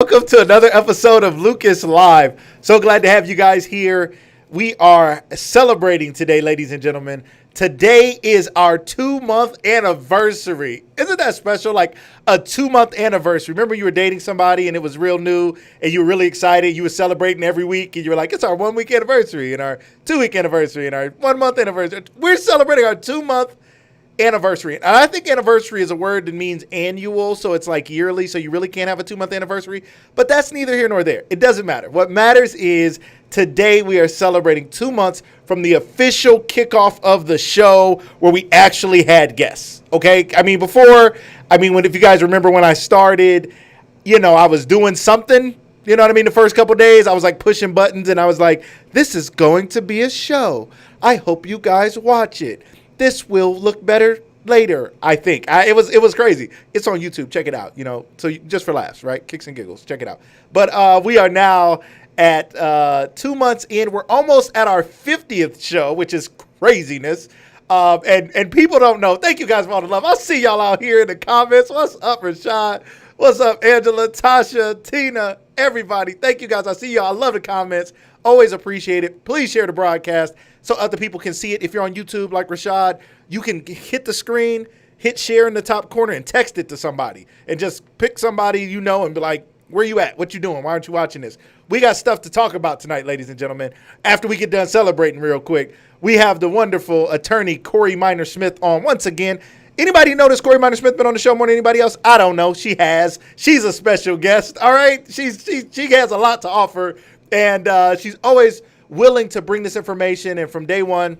Welcome to another episode of Lucas Live. So glad to have you guys here. We are celebrating today, ladies and gentlemen. Today is our 2-month anniversary. Isn't that special? Like a 2-month anniversary. Remember you were dating somebody and it was real new and you were really excited. You were celebrating every week and you were like, it's our 1-week anniversary and our 2-week anniversary and our 1-month anniversary. We're celebrating our 2-month anniversary. And I think anniversary is a word that means annual, so it's like yearly, so you really can't have a 2-month anniversary. But that's neither here nor there. It doesn't matter. What matters is today we are celebrating 2 months from the official kickoff of the show where we actually had guests. Okay? If you guys remember when I started, I was doing something. You know what I mean? The first couple days, I was like pushing buttons and I was like, this is going to be a show. I hope you guys watch it. This will look better later, I think. It was crazy. It's on YouTube. Check it out. So just for laughs, right? Kicks and giggles. Check it out. But we are now at 2 months in. We're almost at our 50th show, which is craziness. And people don't know. Thank you guys for all the love. I'll see y'all out here in the comments. What's up, Rashad? What's up, Angela, Tasha, Tina, everybody? Thank you guys. I see y'all. I love the comments. Always appreciate it. Please share the broadcast so other people can see it. If you're on YouTube like Rashad, you can hit the screen, hit share in the top corner, and text it to somebody. And just pick somebody and be like, where you at? What you doing? Why aren't you watching this? We got stuff to talk about tonight, ladies and gentlemen. After we get done celebrating real quick, we have the wonderful attorney Corey Minor-Smith on once again. Anybody notice Corey Minor-Smith been on the show more than anybody else? I don't know. She has. She's a special guest, all right? She has a lot to offer, and she's always willing to bring this information. And from day one,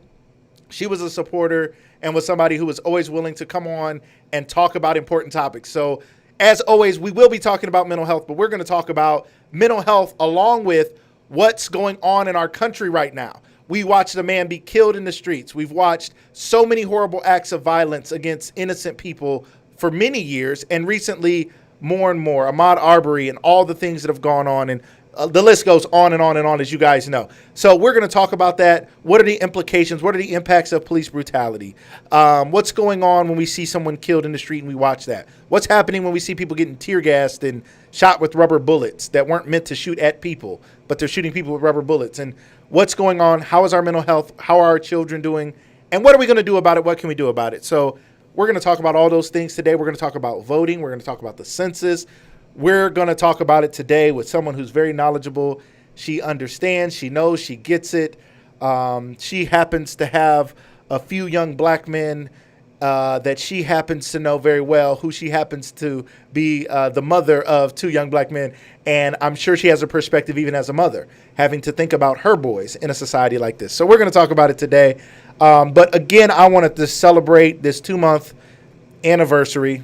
she was a supporter and was somebody who was always willing to come on and talk about important topics. So as always, we will be talking about mental health, but we're going to talk about mental health along with what's going on in our country right now. We watched a man be killed in the streets. We've watched so many horrible acts of violence against innocent people for many years, and recently more and more. Ahmaud Arbery and all the things that have gone on, and the list goes on and on and on, as you guys know. So we're going to talk about that. What are the implications? What are the impacts of police brutality? What's going on when we see someone killed in the street and we watch that? What's happening when we see people getting tear gassed and shot with rubber bullets that weren't meant to shoot at people, but they're shooting people with rubber bullets? And what's going on? How is our mental health? How are our children doing? And what are we going to do about it? What can we do about it? So we're going to talk about all those things today. We're going to talk about voting. We're going to talk about the census. We're going to talk about it today with someone who's very knowledgeable. She understands, she knows, she gets it. She happens to have a few young black men that she happens to know very well, who she happens to be the mother of 2 young black men. And I'm sure she has a perspective even as a mother, having to think about her boys in a society like this. So we're going to talk about it today. But again, I wanted to celebrate this 2-month anniversary.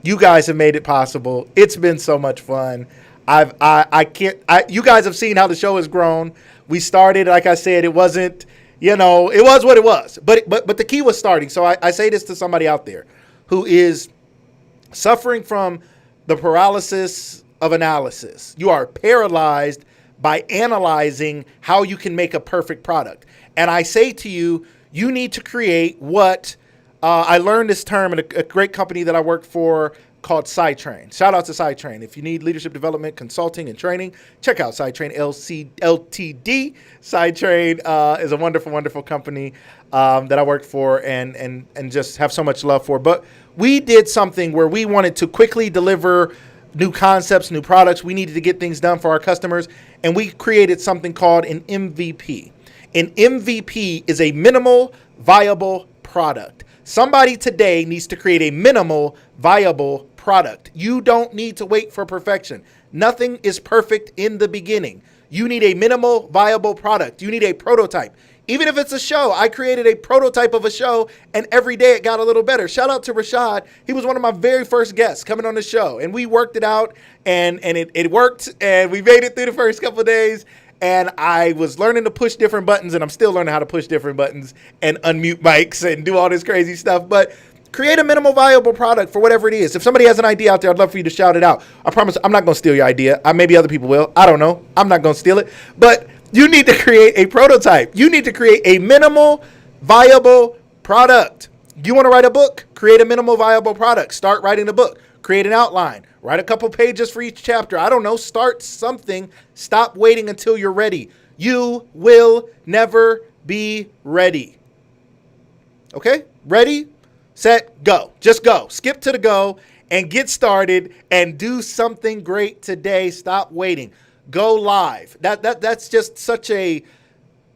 You guys have made it possible. It's been so much fun. You guys have seen how the show has grown. We started, like I said, it wasn't, it was what it was. But the key was starting. So I say this to somebody out there who is suffering from the paralysis of analysis. You are paralyzed by analyzing how you can make a perfect product. And I say to you, you need to create what I learned this term at a great company that I work for called SideTrain. Shout out to SideTrain. If you need leadership development, consulting, and training, check out SideTrain Ltd. SideTrain is a wonderful, wonderful company that I work for and just have so much love for. But we did something where we wanted to quickly deliver new concepts, new products. We needed to get things done for our customers, and we created something called an MVP. An MVP is a minimal viable product. Somebody today needs to create a minimal viable product. You don't need to wait for perfection. Nothing is perfect in the beginning. You need a minimal viable product. You need a prototype. Even if it's a show, I created a prototype of a show, and every day it got a little better. Shout out to Rashad. He was one of my very first guests coming on the show, and we worked it out, and it worked, and we made it through the first couple of days. And I was learning to push different buttons, and I'm still learning how to push different buttons and unmute mics and do all this crazy stuff. But create a minimal viable product for whatever it is. If somebody has an idea out there, I'd love for you to shout it out. I promise I'm not going to steal your idea. Maybe other people will. I don't know. I'm not going to steal it. But you need to create a prototype. You need to create a minimal viable product. You want to write a book? Create a minimal viable product. Start writing the book. Create an outline. Write a couple pages for each chapter. I don't know. Start something. Stop waiting until you're ready. You will never be ready. Okay? Ready, set, go. Just go. Skip to the go and get started and do something great today. Stop waiting. Go live. That's just such a...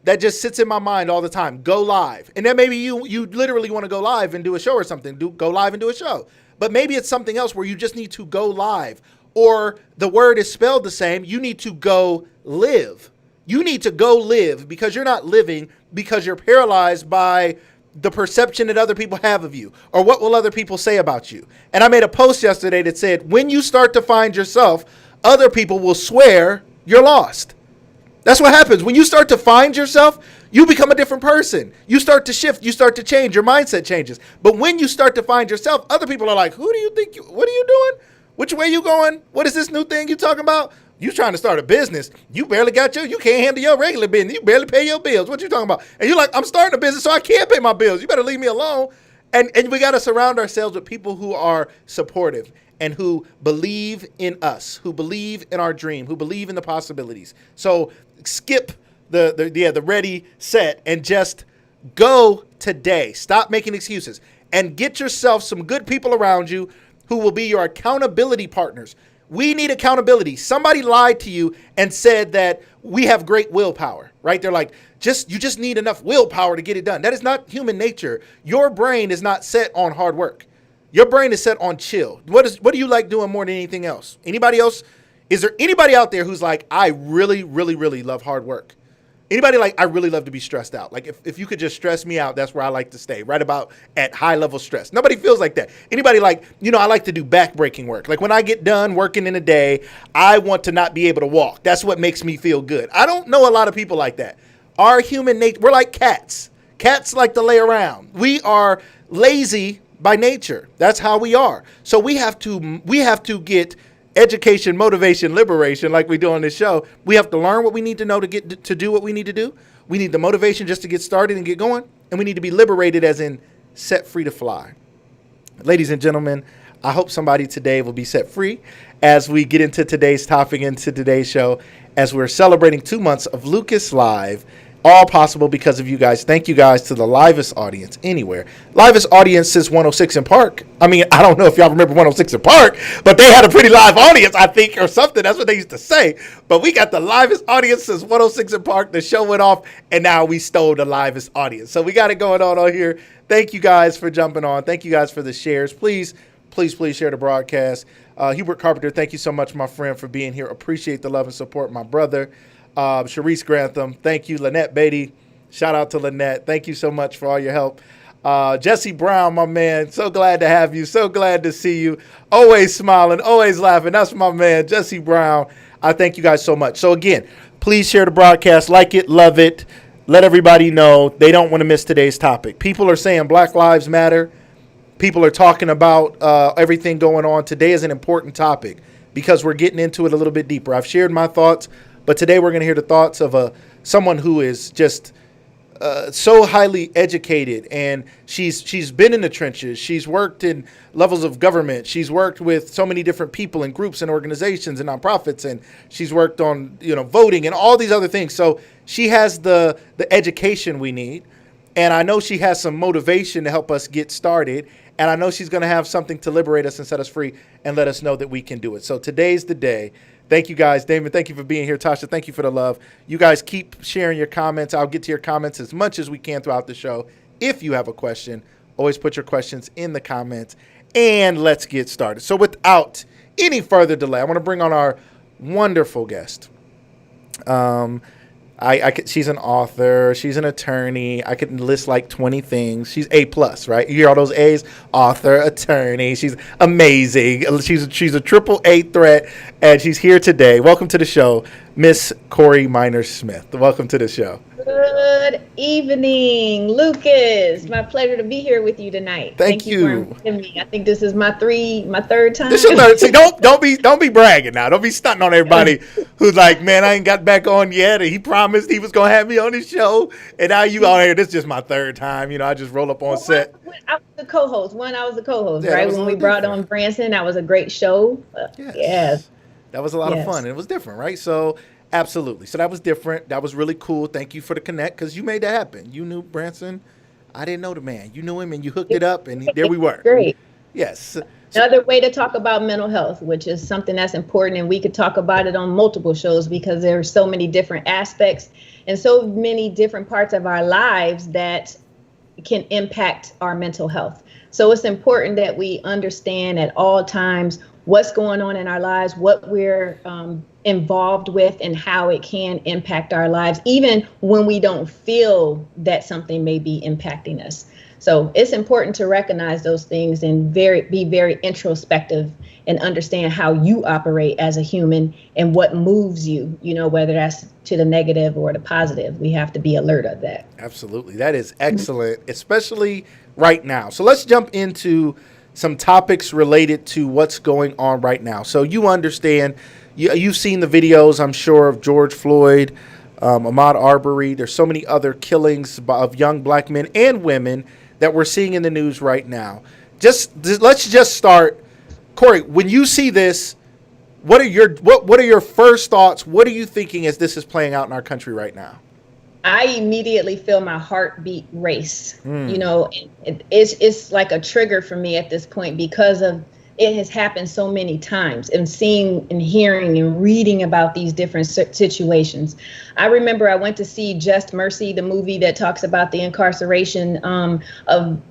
That just sits in my mind all the time. Go live. And then maybe you literally want to go live and do a show or something. Go live and do a show. But maybe it's something else where you just need to go live. Or the word is spelled the same. You need to go live. You need to go live because you're not living because you're paralyzed by the perception that other people have of you or what will other people say about you. And I made a post yesterday that said, when you start to find yourself, other people will swear you're lost. That's what happens. When you start to find yourself, you become a different person. You start to shift. You start to change. Your mindset changes. But when you start to find yourself, other people are like, who do you think what are you doing? Which way you going? What is this new thing you talking about? You trying to start a business. You barely got you can't handle your regular business. You barely pay your bills. What you talking about? And you're like, I'm starting a business so I can't pay my bills. You better leave me alone. And we got to surround ourselves with people who are supportive and who believe in us, who believe in our dream, who believe in the possibilities. So skip the ready, set, and just go today. Stop making excuses and get yourself some good people around you who will be your accountability partners. We need accountability. Somebody lied to you and said that we have great willpower, right? They're like, you just need enough willpower to get it done. That is not human nature. Your brain is not set on hard work. Your brain is set on chill. What do you like doing more than anything else? Anybody else? Is there anybody out there who's like, I really, really, really love hard work? Anybody like, I really love to be stressed out. Like if you could just stress me out, that's where I like to stay, right about at high level stress. Nobody feels like that. Anybody like, I like to do back-breaking work. Like when I get done working in a day, I want to not be able to walk. That's what makes me feel good. I don't know a lot of people like that. Our human nature, we're like cats. Cats like to lay around. We are lazy by nature. That's how we are. So we have to get education, motivation, liberation, like we do on this show. We have to learn what we need to know to get to do what we need to do. We need the motivation just to get started and get going. And we need to be liberated as in set free to fly. Ladies and gentlemen, I hope somebody today will be set free as we get into today's topic, into today's show, as we're celebrating 2 months of Lucas Live. All possible because of you guys. Thank you guys to the livest audience anywhere. Livest audience since 106 in Park. I mean, I don't know if y'all remember 106 in Park, but they had a pretty live audience, I think, or something. That's what they used to say. But we got the livest audience since 106 in Park. The show went off, and now we stole the livest audience. So we got it going on here. Thank you guys for jumping on. Thank you guys for the shares. Please share the broadcast. Hubert Carpenter, thank you so much, my friend, for being here. Appreciate the love and support, my brother. Sharice Grantham, thank you. Lynette Beatty, shout out to Lynette. Thank you so much for all your help. Jesse Brown, my man, so glad to have you. So glad to see you. Always smiling, always laughing. That's my man, Jesse Brown. I thank you guys so much. So again, please share the broadcast, like it, love it. Let everybody know they don't want to miss today's topic. People are saying Black Lives Matter. People are talking about everything going on. Today is an important topic because we're getting into it a little bit deeper. I've shared my thoughts. But today we're going to hear the thoughts of someone who is just so highly educated, and she's been in the trenches. She's worked in levels of government. She's worked with so many different people and groups and organizations and nonprofits, and she's worked on voting and all these other things. So she has the education we need, and I know she has some motivation to help us get started, and I know she's going to have something to liberate us and set us free and let us know that we can do it. So today's the day. Thank you, guys. Damon, thank you for being here. Tasha, thank you for the love. You guys keep sharing your comments. I'll get to your comments as much as we can throughout the show. If you have a question, always put your questions in the comments, and let's get started. So without any further delay, I want to bring on our wonderful guest. She's an author. She's an attorney. I could list like 20 things. She's A+, right? You hear all those A's? Author, attorney. She's amazing. She's a triple A threat, and she's here today. Welcome to the show, Miss Corey Minor Smith. Welcome to the show. Good evening, Lucas. My pleasure to be here with you tonight. Thank Thank you for you. inviting me. I think this is my third This time. is third. See, don't be bragging now. Don't be stunting on everybody who's like, man, I ain't got back on yet, and he promised he was gonna have me on his show, and now you out here. This is just my third time. I just roll up on Well, set. I was the co-host. I was the co-host, Yeah, that right? was a When little we brought different. on Branson, that was a great show. Yes, Yes, that was a lot of fun, yes. and it was different, right? So, absolutely. So that was different. That was really cool. Thank you for the connect because you made that happen. You knew Branson. I didn't know the man. You knew him, and you hooked It it up, and there was we were. great. Yes. So, Another way to talk about mental health, which is something that's important, and we could talk about it on multiple shows because there are so many different aspects and so many different parts of our lives that can impact our mental health. So it's important that we understand at all times what's going on in our lives, what we're involved with, and how it can impact our lives, even when we don't feel that something may be impacting us. So it's important to recognize those things and be very introspective and understand how you operate as a human and what moves you, whether that's to the negative or the positive. We have to be alert of that. absolutely. That is excellent, especially right now. So let's jump into some topics related to what's going on right now. So you understand, you've seen the videos, I'm sure, of George Floyd, Ahmaud Arbery. There's so many other killings of young black men and women that we're seeing in the news right now. Let's just start, Corey. When you see this, what are your first thoughts? What are you thinking as this is playing out in our country right now? I immediately feel my heartbeat race. Mm, It's like a trigger for me at this point because of it has happened so many times and seeing and hearing and reading about these different situations. I remember I went to see Just Mercy, the movie that talks about the incarceration of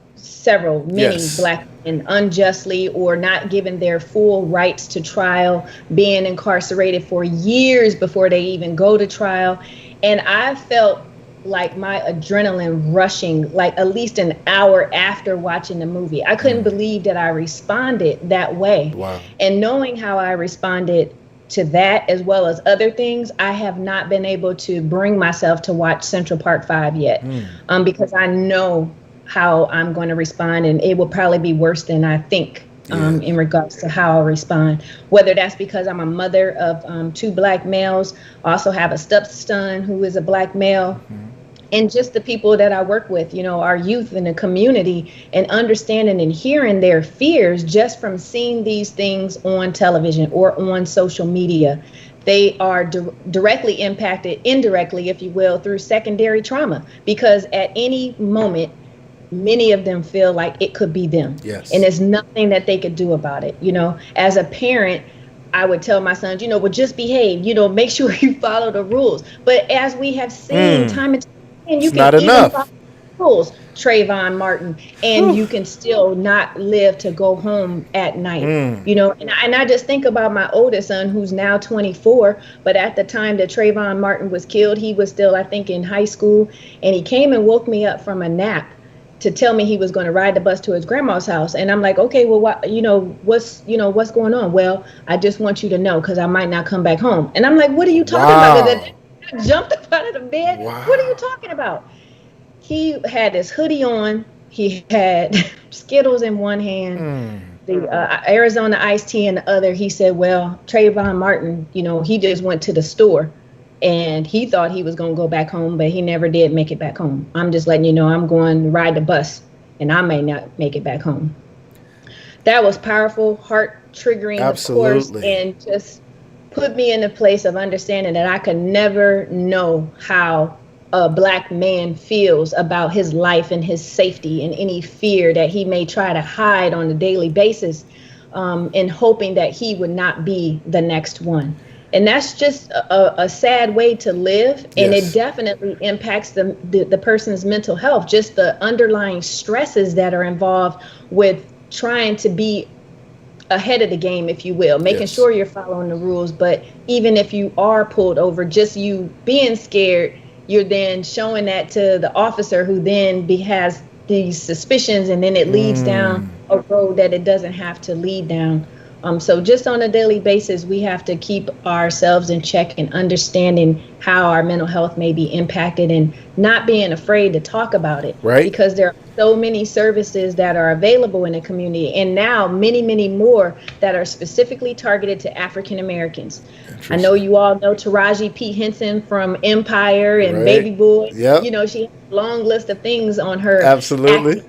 many yes. black men unjustly or not given their full rights to trial, being incarcerated for years before they even go to trial. And I felt like my adrenaline rushing like at least an hour after watching the movie. I couldn't Mm, believe that I responded that way. wow. And knowing how I responded to that as well as other things, I have not been able to bring myself to watch Central Park 5 yet, Mm, because I know how I'm going to respond, and it will probably be worse than I think, yes. in regards to how I'll respond. Whether that's because I'm a mother of two black males, also have a stepson who is a black male, Mhm. and just the people that I work with, our youth in the community, and understanding and hearing their fears just from seeing these things on television or on social media. They are directly impacted, indirectly, if you will, through secondary trauma, because at any moment, many of them feel like it could be them. And Yes. there's nothing that they could do about it. As a parent, I would tell my sons, well, just behave, make sure you follow the rules. But as we have seen Mm, time and time again, you it's can not even follow enough. the rules, Trayvon Martin, and Whew. you can still not live to go home at night. Mm, And I just think about my oldest son, who's now 24, but at the time that Trayvon Martin was killed, he was still, I think, in high school, and he came and woke me up from a nap to tell me he was going to ride the bus to his grandma's house. And I'm like, okay, well, what's going on? Well, I just want you to know because I might not come back home. And I'm like, what are you talking about? wow. I jumped up out of the bed. What are you Wow. talking about? He had his hoodie on. He had Skittles in one hand, Mm, the Arizona iced tea in the other. He said, well, Trayvon Martin, he just went to the store and he thought he was going to go back home, but he never did make it back home. I'm just letting you know I'm going to ride the bus and I may not make it back home. That was powerful, heart triggering, of course, absolutely. and just put me in a place of understanding that I could never know how a black man feels about his life and his safety and any fear that he may try to hide on a daily basis, in hoping that he would not be the next one. And that's just a sad way to live. And it Yes. definitely impacts the person's mental health, just the underlying stresses that are involved with trying to be ahead of the game, if you will, making Yes. sure you're following the rules. But even if you are pulled over, just you being scared, you're then showing that to the officer who then has these suspicions, and then it leads down Mm, a road that it doesn't have to lead down. So just on a daily basis, we have to keep ourselves in check and understanding how our mental health may be impacted and not being afraid to talk about it. Right. Because there are so many services that are available in the community, and now many, many more that are specifically targeted to African Americans. I know you all know Taraji P. Henson from Empire and Right. Baby Boy. Yep. You know, she has a long list of things on her Absolutely.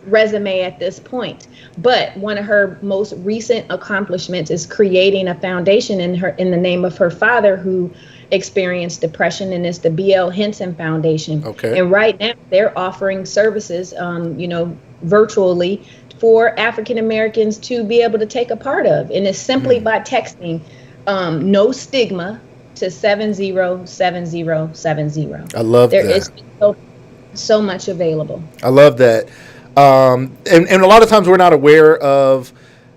resume at this point. But one of her most recent accomplishments is creating a foundation in the name of her father, who experienced depression, and it's the B.L. Henson Foundation. Okay. And right now they're offering services, virtually for African Americans to be able to take a part of. And it's simply by texting no stigma to 707070. I love there that. Is so much available. I love that. And a lot of times we're not aware of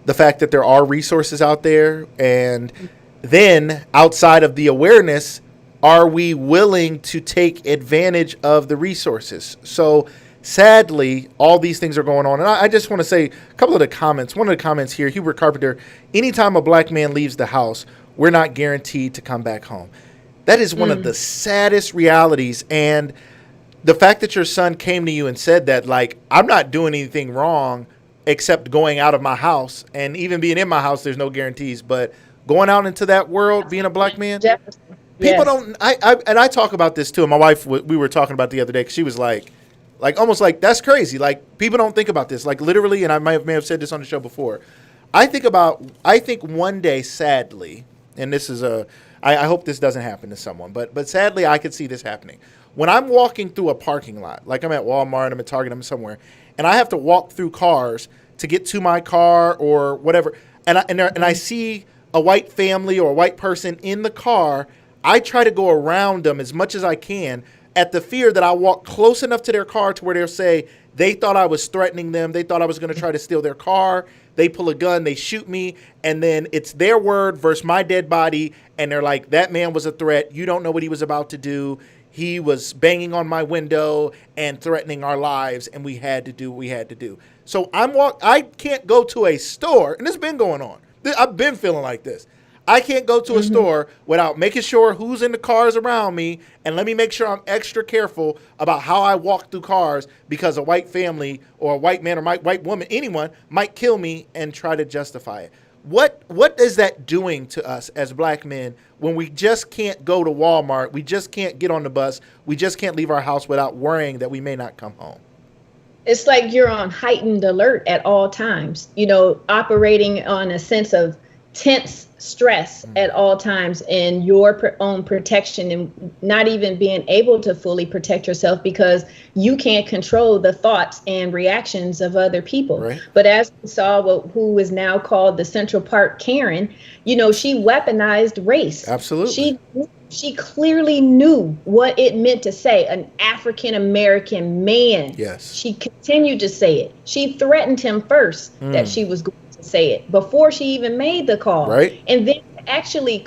the fact that there are resources out there. And then outside of the awareness, are we willing to take advantage of the resources? So sadly, all these things are going on. And I just want to say a couple of the comments. One of the comments here, Hubert Carpenter, anytime a black man leaves the house, we're not guaranteed to come back home. That is one of the saddest realities. And the fact that your son came to you and said that, like, I'm not doing anything wrong except going out of my house, and even being in my house, there's no guarantees, but going out into that world, being a black man, people don't, I talk about this too. And my wife, we were talking about the other day, because she was like almost like, that's crazy. Like, people don't think about this. Like, literally, and I may have said this on the show before. I think one day, sadly, and this is I hope this doesn't happen to someone, but sadly, I could see this happening. When I'm walking through a parking lot, like I'm at Walmart, I'm at Target, I'm somewhere, and I have to walk through cars to get to my car or whatever, and I see a white family or a white person in the car, I try to go around them as much as I can, at the fear that I walk close enough to their car to where they'll say they thought I was threatening them, they thought I was going to try to steal their car, they pull a gun, they shoot me, and then it's their word versus my dead body, and they're like, that man was a threat, you don't know what he was about to do, he was banging on my window and threatening our lives, and we had to do what we had to do. So I can't go to a store, and it's been going on. I've been feeling like this. I can't go to a store without making sure who's in the cars around me, and let me make sure I'm extra careful about how I walk through cars, because a white family or a white man or white woman, anyone, might kill me and try to justify it. What is that doing to us as black men when we just can't go to Walmart, we just can't get on the bus, we just can't leave our house without worrying that we may not come home? It's like you're on heightened alert at all times, operating on a sense of tense stress at all times, and your own protection, and not even being able to fully protect yourself because you can't control the thoughts and reactions of other people. Right. But as we saw, who is now called the Central Park Karen, she weaponized race. Absolutely. She clearly knew what it meant to say an African American man. Yes. She continued to say it. She threatened him first that she was going to say it before she even made the call. Right. And then actually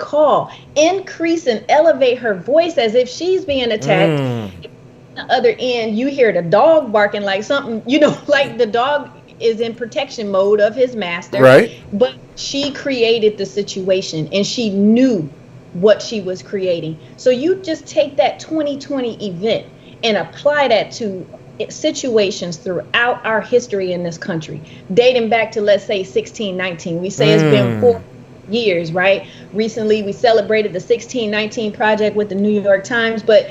increase and elevate her voice as if she's being attacked. On the other end, you hear the dog barking like something, like the dog is in protection mode of his master. Right. But she created the situation, and she knew what she was creating. So you just take that 2020 event and apply that to situations throughout our history in this country, dating back to, let's say, 1619. We say it's been 4 years, right? Recently, we celebrated the 1619 Project with the New York Times, but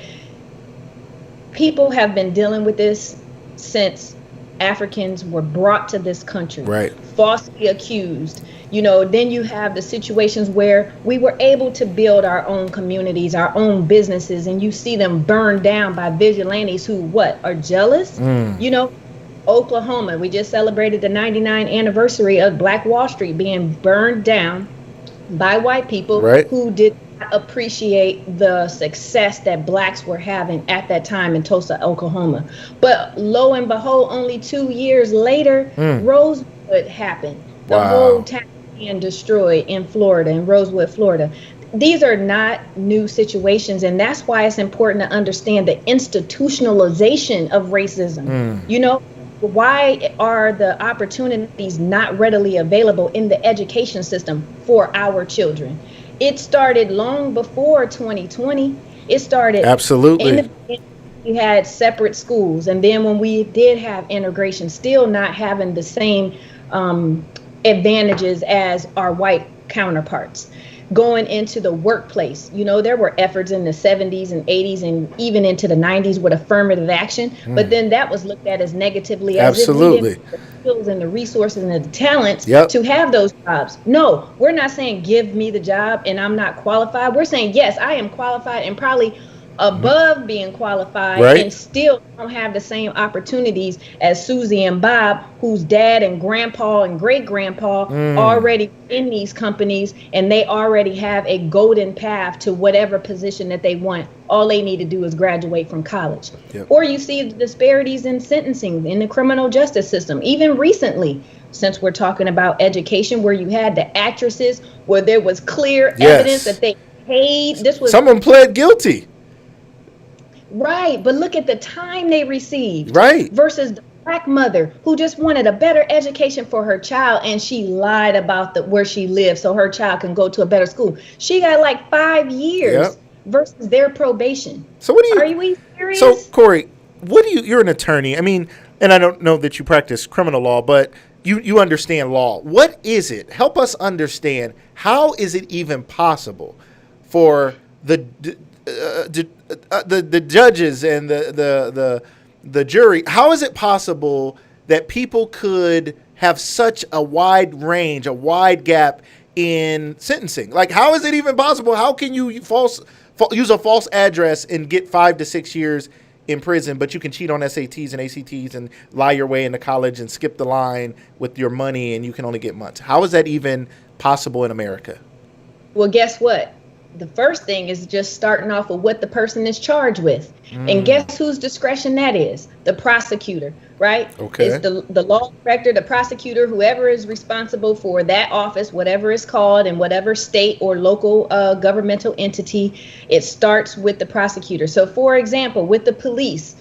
people have been dealing with this since Africans were brought to this country, right, falsely accused. Then you have the situations where we were able to build our own communities, our own businesses, and you see them burned down by vigilantes who are jealous. Oklahoma, we just celebrated the 99th anniversary of Black Wall Street being burned down by white people who did not appreciate the success that blacks were having at that time in Tulsa, Oklahoma. But lo and behold, only 2 years later, Rosewood happened. The whole town being destroyed in Florida, in Rosewood, Florida. These are not new situations, and that's why it's important to understand the institutionalization of racism. why are the opportunities not readily available in the education system for our children? It started long before 2020. It started in the Absolutely. beginning. We had separate schools, and then when we did have integration, still not having the same advantages as our white counterparts. Going into the workplace, there were efforts in the 70s and 80s and even into the 90s with affirmative action, but then that was looked at as negatively, as if we didn't Absolutely. have the skills and the resources and the talents Yep. to have those jobs. No, we're not saying give me the job and I'm not qualified. We're saying, yes, I am qualified and probably above being qualified, Right. and still don't have the same opportunities as Susie and Bob, whose dad and grandpa and great grandpa already in these companies, and they already have a golden path to whatever position that they want. All they need to do is graduate from college. Yep. Or you see the disparities in sentencing in the criminal justice system, even recently, since we're talking about education, where you had the actresses where there was clear evidence that they paid. This was Someone pled guilty. right, but look at the time they received. Right. Versus the black mother who just wanted a better education for her child, and she lied about where she lived so her child can go to a better school. She got like 5 years Yep. versus their probation. So what do you? Are you serious? So Corey, what do you? You're an attorney. I mean, and I don't know that you practice criminal law, but you understand law. What is it? Help us understand. How is it even possible for the judges and the jury? How is it possible that people could have such a wide range, a wide gap in sentencing? Like, how is it even possible? How can you use a false address and get 5 to 6 years in prison, but you can cheat on SATs and ACTs and lie your way into college and skip the line with your money and you can only get months? How is that even possible in America? Well, guess what? The first thing is just starting off with what the person is charged with. And guess whose discretion that is? The prosecutor, right? Okay. It's the law director, the prosecutor, whoever is responsible for that office, whatever it's called, in whatever state or local governmental entity. It starts with the prosecutor. So, for example, with the police,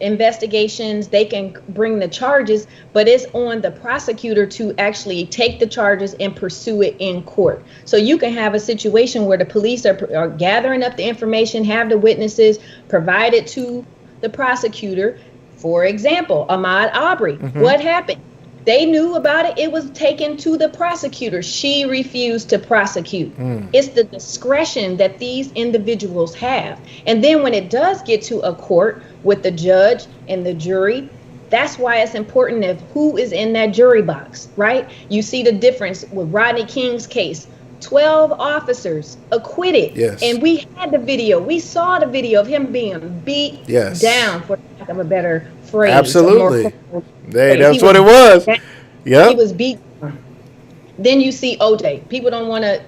investigations, they can bring the charges, but it's on the prosecutor to actually take the charges and pursue it in court. So you can have a situation where the police are gathering up the information, have the witnesses, provide it to the prosecutor. For example, Ahmaud Arbery, what happened? They knew about it. It was taken to the prosecutor. She refused to prosecute. It's the discretion that these individuals have. And then when it does get to a court with the judge and the jury, that's why it's important of who is in that jury box, right? You see the difference with Rodney King's case. 12 officers acquitted. Yes. And we had the video. We saw the video of him being beat down, for lack of a better phrase. Absolutely. That's what it was. Yeah. He was beat. Then you see OJ. People don't want to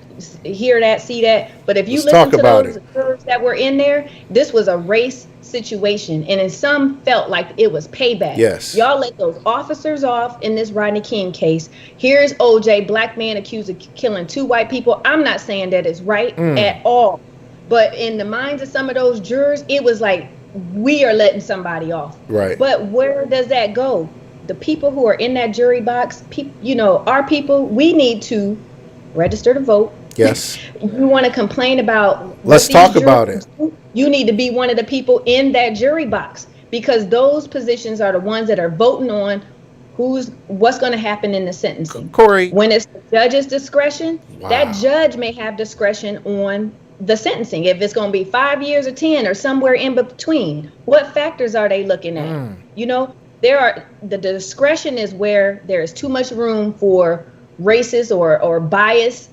hear that, see that. But if you listen to those jurors that were in there, this was a race situation. And in some felt like it was payback. Yes. Y'all let those officers off in this Rodney King case. Here's OJ, black man accused of killing 2 white people. I'm not saying that it's right at all. But in the minds of some of those jurors, it was like, we are letting somebody off. Right. But where does that go? The people who are in that jury box, our people, we need to register to vote. Yes. You want to complain about. Let's talk about it. You need to be one of the people in that jury box, because those positions are the ones that are voting on what's going to happen in the sentencing. Corey. When it's the judge's discretion, that judge may have discretion on the sentencing. If it's going to be 5 years or 10 or somewhere in between, what factors are they looking at? The discretion is where there is too much room for racist or biased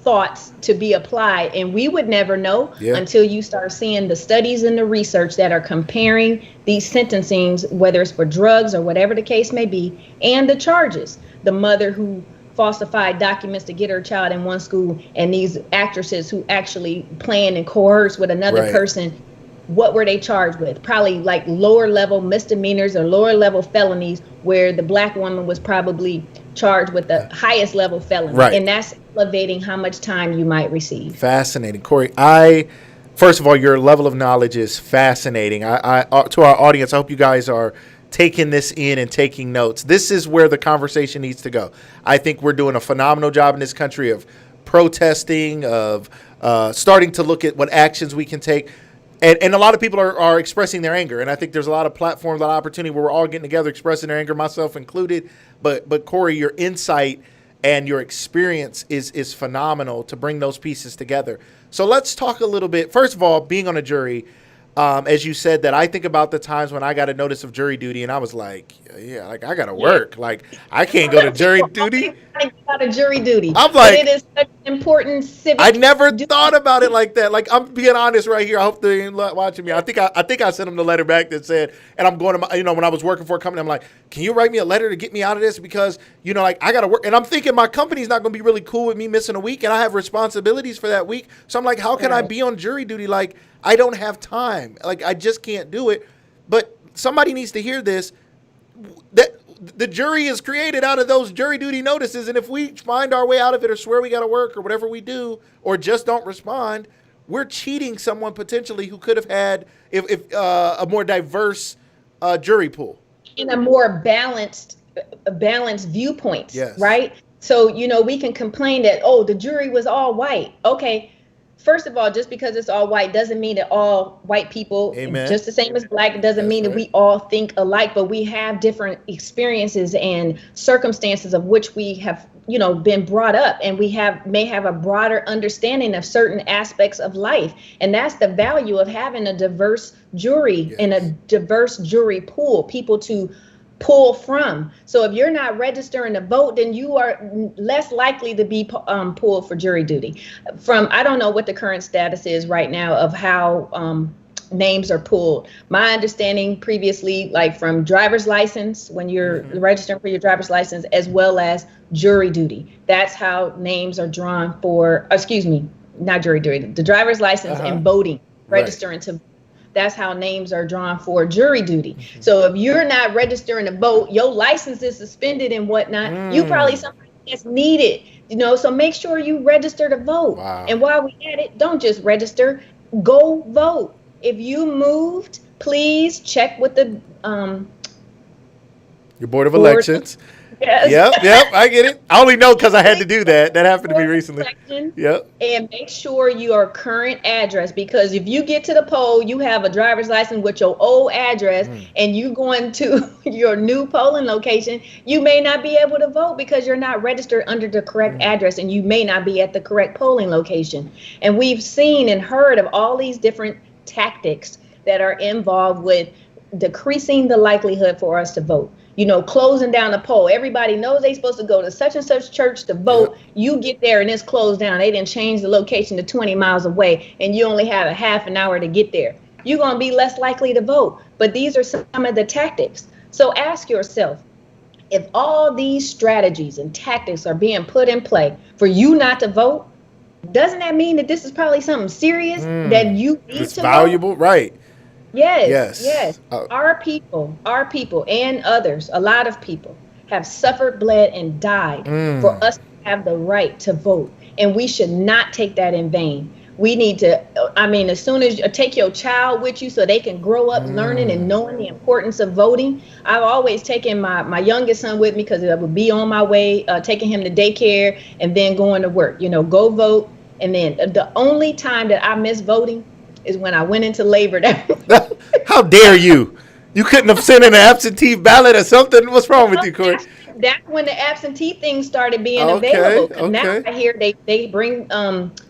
thoughts to be applied, and we would never know until you start seeing the studies and the research that are comparing these sentencings, whether it's for drugs or whatever the case may be, and the charges. The mother who falsified documents to get her child in one school, and these actresses who actually planned and coerced with another person. What were they charged with? Probably like lower level misdemeanors or lower level felonies, where the black woman was probably charged with the highest level felony. Right. And that's elevating how much time you might receive. Fascinating. Corey, first of all, your level of knowledge is fascinating. I to our audience, I hope you guys are taking this in and taking notes. This is where the conversation needs to go. I think we're doing a phenomenal job in this country of protesting, of starting to look at what actions we can take. And a lot of people are expressing their anger. And I think there's a lot of platforms, a lot of opportunity where we're all getting together, expressing their anger, myself included. But Corey, your insight and your experience is phenomenal to bring those pieces together. So let's talk a little bit. First of all, being on a jury, as you said, that I think about the times when I got a notice of jury duty and I was like, yeah, like I got to work. Like I can't go to jury duty. I got a jury duty. I'm like, but it is such an important civic. I never thought about it like that. Like I'm being honest right here. I hope they ain't watching me. I think I sent them the letter back that said, and I'm going to my, when I was working for a company, I'm like, can you write me a letter to get me out of this? Because, like I got to work. And I'm thinking my company's not going to be really cool with me missing a week. And I have responsibilities for that week. So I'm like, how can I be on jury duty? Like I don't have time. Like I just can't do it. But somebody needs to hear this. That the jury is created out of those jury duty notices. And if we find our way out of it or swear we got to work or whatever we do, or just don't respond, we're cheating someone potentially who could have had if a more diverse jury pool. In a more balanced viewpoints, yes. Right? So, we can complain that, the jury was all white. Okay. First of all, just because it's all white doesn't mean that all white people, Amen. Just the same as black, it doesn't mean that we all think alike, but we have different experiences and circumstances of which we have, been brought up, and we may have a broader understanding of certain aspects of life. And that's the value of having a diverse jury and a diverse jury pool, people to pull from. So if you're not registering to vote, then you are less likely to be pulled for jury duty. I don't know what the current status is right now of how names are pulled. My understanding previously, like from driver's license, when you're registering for your driver's license, as well as jury duty, that's how names are drawn for, not jury duty, the driver's license and voting, registering to. That's how names are drawn for jury duty. So if you're not registering to vote, your license is suspended and whatnot. You probably somebody that's needed, so make sure you register to vote. Wow. And while we at it, don't just register, go vote. If you moved, please check with the your board of elections. Yes. Yep, I get it. I only know because I had to do that. That happened to me recently. Yep. And make sure your current address, because if you get to the poll, you have a driver's license with your old address, and you going to your new polling location, you may not be able to vote because you're not registered under the correct address, and you may not be at the correct polling location. And we've seen and heard of all these different tactics that are involved with decreasing the likelihood for us to vote. Closing down the poll. Everybody knows they're supposed to go to such and such church to vote. Yep. You get there and it's closed down. They didn't change the location to 20 miles away, and you only have a half an hour to get there. You're going to be less likely to vote. But these are some of the tactics. So ask yourself, if all these strategies and tactics are being put in play for you not to vote, doesn't that mean that this is probably something serious that you need it's to valuable, vote? Right? Yes. Our people, and others, a lot of people have suffered, bled, and died for us to have the right to vote. And we should not take that in vain. We need to, as soon as you take your child with you so they can grow up learning and knowing the importance of voting. I've always taken my youngest son with me because I would be on my way, taking him to daycare and then going to work. Go vote. And then the only time that I miss voting is when I went into labor. How dare you? You couldn't have sent in an absentee ballot or something? What's wrong with you, Corey? That's when the absentee thing started being available. Okay. Now I hear they bring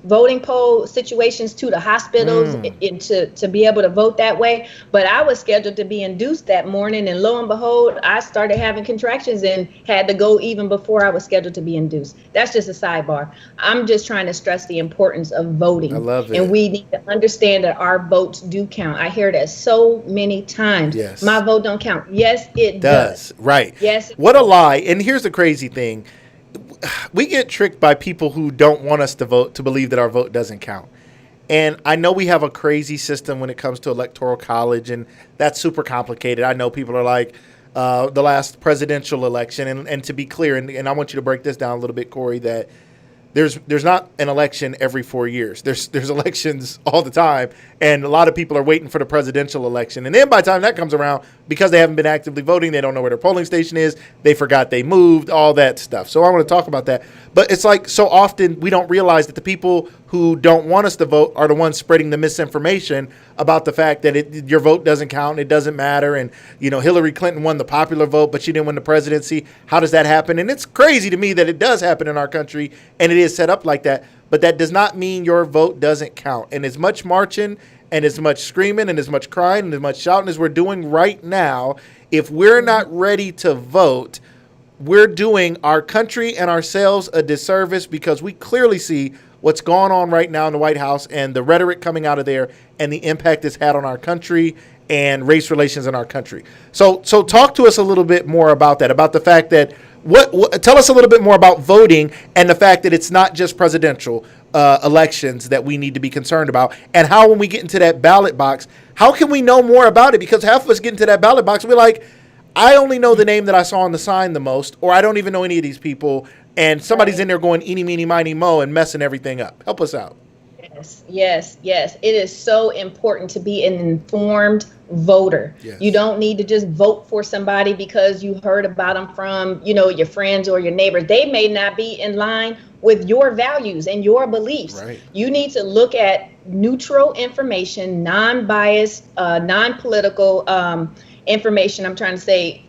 voting poll situations to the hospitals to be able to vote that way. But I was scheduled to be induced that morning, and lo and behold, I started having contractions and had to go even before I was scheduled to be induced. That's just a sidebar. I'm just trying to stress the importance of voting. I love it. And we need to understand that our votes do count. I hear that so many times. Yes. My vote don't count. Yes, it does. Right. Yes. What a lie. And here's the crazy thing. We get tricked by people who don't want us to vote to believe that our vote doesn't count. And I know we have a crazy system when it comes to electoral college, and that's super complicated. I know people are like, the last presidential election, and to be clear, and I want you to break this down a little bit, Corey, that there's not an election every 4 years. There's elections all the time, and a lot of people are waiting for the presidential election. And then by the time that comes around, because they haven't been actively voting, they don't know where their polling station is. They forgot they moved, all that stuff. So I want to talk about that. But it's like so often we don't realize that the people who don't want us to vote are the ones spreading the misinformation about the fact that your vote doesn't count and it doesn't matter. And, Hillary Clinton won the popular vote, but she didn't win the presidency. How does that happen? And it's crazy to me that it does happen in our country, and it is set up like that. But that does not mean your vote doesn't count. And as much marching and as much screaming and as much crying and as much shouting as we're doing right now, if we're not ready to vote, we're doing our country and ourselves a disservice, because we clearly see what's going on right now in the White House and the rhetoric coming out of there and the impact it's had on our country and race relations in our country. So talk to us a little bit more about that, about the fact that tell us a little bit more about voting and the fact that it's not just presidential elections that we need to be concerned about, and how when we get into that ballot box, how can we know more about it? Because half of us get into that ballot box and we're like, I only know the name that I saw on the sign the most, or I don't even know any of these people, and somebody's in there going eeny, meeny, miny, mo and messing everything up. Help us out. Yes. It is so important to be an informed voter. Yes. You don't need to just vote for somebody because you heard about them from, your friends or your neighbors. They may not be in line with your values and your beliefs. Right. You need to look at neutral information, non-biased, non-political information. I'm trying to say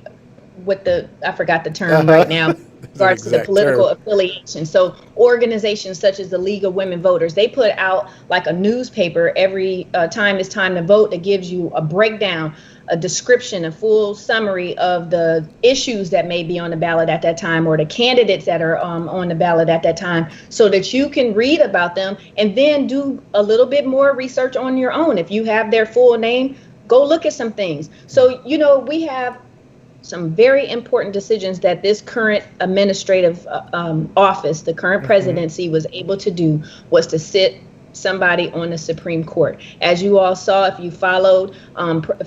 I forgot the term right now. Regards to the political affiliation. So organizations such as the League of Women Voters, they put out like a newspaper every time it's time to vote that gives you a breakdown, a description, a full summary of the issues that may be on the ballot at that time, or the candidates that are on the ballot at that time, so that you can read about them and then do a little bit more research on your own. If you have their full name, go look at some things. So, we have some very important decisions that this current administrative office, the current presidency, was able to do, was to sit somebody on the Supreme Court. As you all saw, if you followed,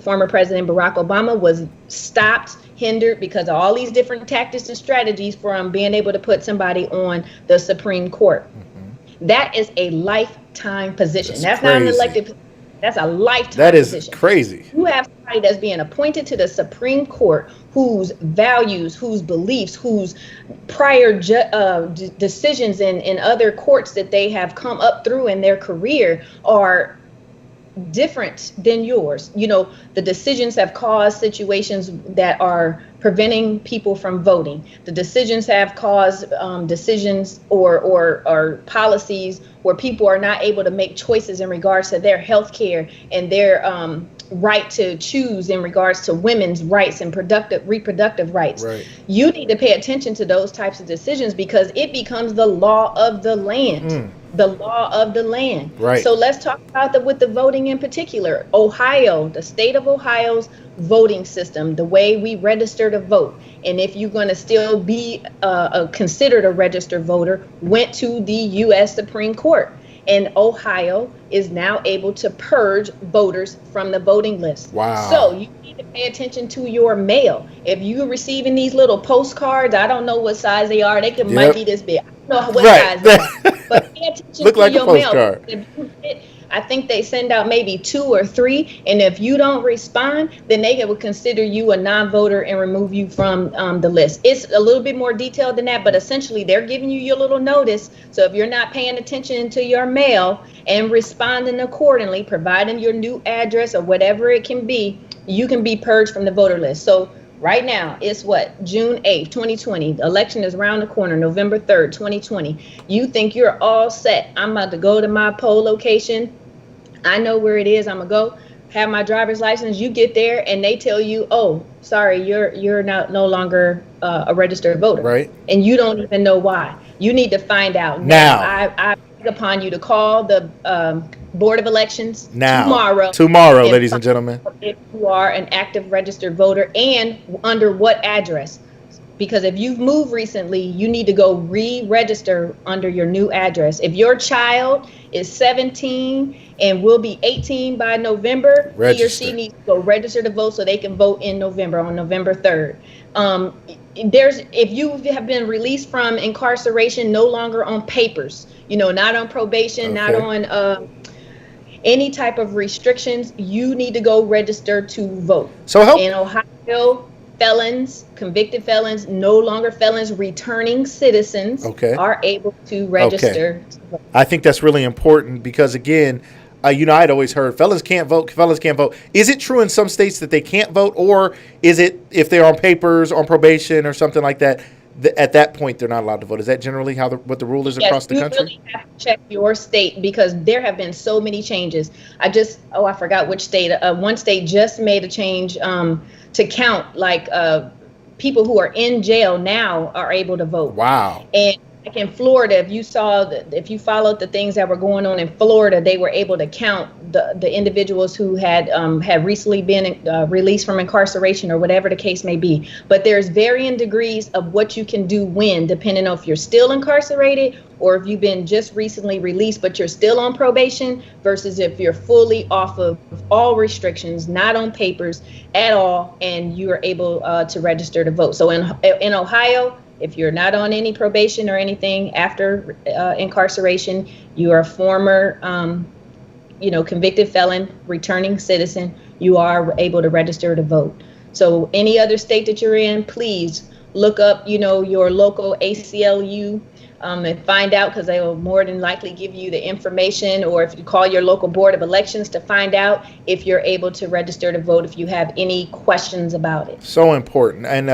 former President Barack Obama was stopped, hindered, because of all these different tactics and strategies from being able to put somebody on the Supreme Court. That is a lifetime position. That's not an elected position. That's a lifetime position. That is crazy. You have somebody that's being appointed to the Supreme Court whose values, whose beliefs, whose prior decisions in other courts that they have come up through in their career are different than yours. The decisions have caused situations that are preventing people from voting. The decisions have caused decisions or policies where people are not able to make choices in regards to their health care and their right to choose in regards to women's rights and reproductive rights. Right. You need to pay attention to those types of decisions, because it becomes the law of the land. The law of the land. Right. So let's talk about with the voting in particular. Ohio, the state of Ohio's voting system, the way we register to vote, and if you're going to still be considered a registered voter, went to the U.S. Supreme Court. And Ohio is now able to purge voters from the voting list. Wow. So you need to pay attention to your mail. If you're receiving these little postcards, I don't know what size they are. They might be this big. I don't know what size they are. But pay attention to your mail. I think they send out maybe 2 or 3. And if you don't respond, then they will consider you a non-voter and remove you from the list. It's a little bit more detailed than that, but essentially they're giving you your little notice. So if you're not paying attention to your mail and responding accordingly, providing your new address or whatever it can be, you can be purged from the voter list. So right now, it's June 8th, 2020. The election is around the corner, November 3rd, 2020. You think you're all set. I'm about to go to my poll location. I know where it is. I'm going to go have my driver's license. You get there and they tell you, oh, sorry, you're no longer a registered voter. Right. And you don't even know why. You need to find out now. I beg upon you to call the Board of Elections tomorrow, ladies and gentlemen, if you are an active registered voter and under what address. Because if you've moved recently, you need to go re-register under your new address. If your child is 17 and will be 18 by November, he or she needs to go register to vote so they can vote in November, on November 3rd. if you have been released from incarceration, no longer on papers, not on probation, not Okay. on any type of restrictions, you need to go register to vote. So help. In Ohio, felons, convicted felons, no longer felons, returning citizens Okay. are able to Okay. register to vote. I think that's really important because, again, I'd always heard fellas can't vote. Fellas can't vote. Is it true in some states that they can't vote, or is it if they're on papers, on probation, or something like that? At that point, they're not allowed to vote. Is that generally what the rule is across the country? You really have to check your state because there have been so many changes. I forgot which state. One state just made a change to count people who are in jail now are able to vote. Wow. And like in Florida, if you followed the things that were going on in Florida, they were able to count the individuals who had recently been released from incarceration or whatever the case may be. But there's varying degrees of what you can do when, depending on if you're still incarcerated or if you've been just recently released, but you're still on probation versus if you're fully off of all restrictions, not on papers at all, and you are able to register to vote. So in Ohio, if you're not on any probation or anything after incarceration, you are a former, convicted felon, returning citizen, you are able to register to vote. So any other state that you're in, please look up, your local ACLU and find out, because they will more than likely give you the information, or if you call your local board of elections to find out if you're able to register to vote if you have any questions about it. So important. And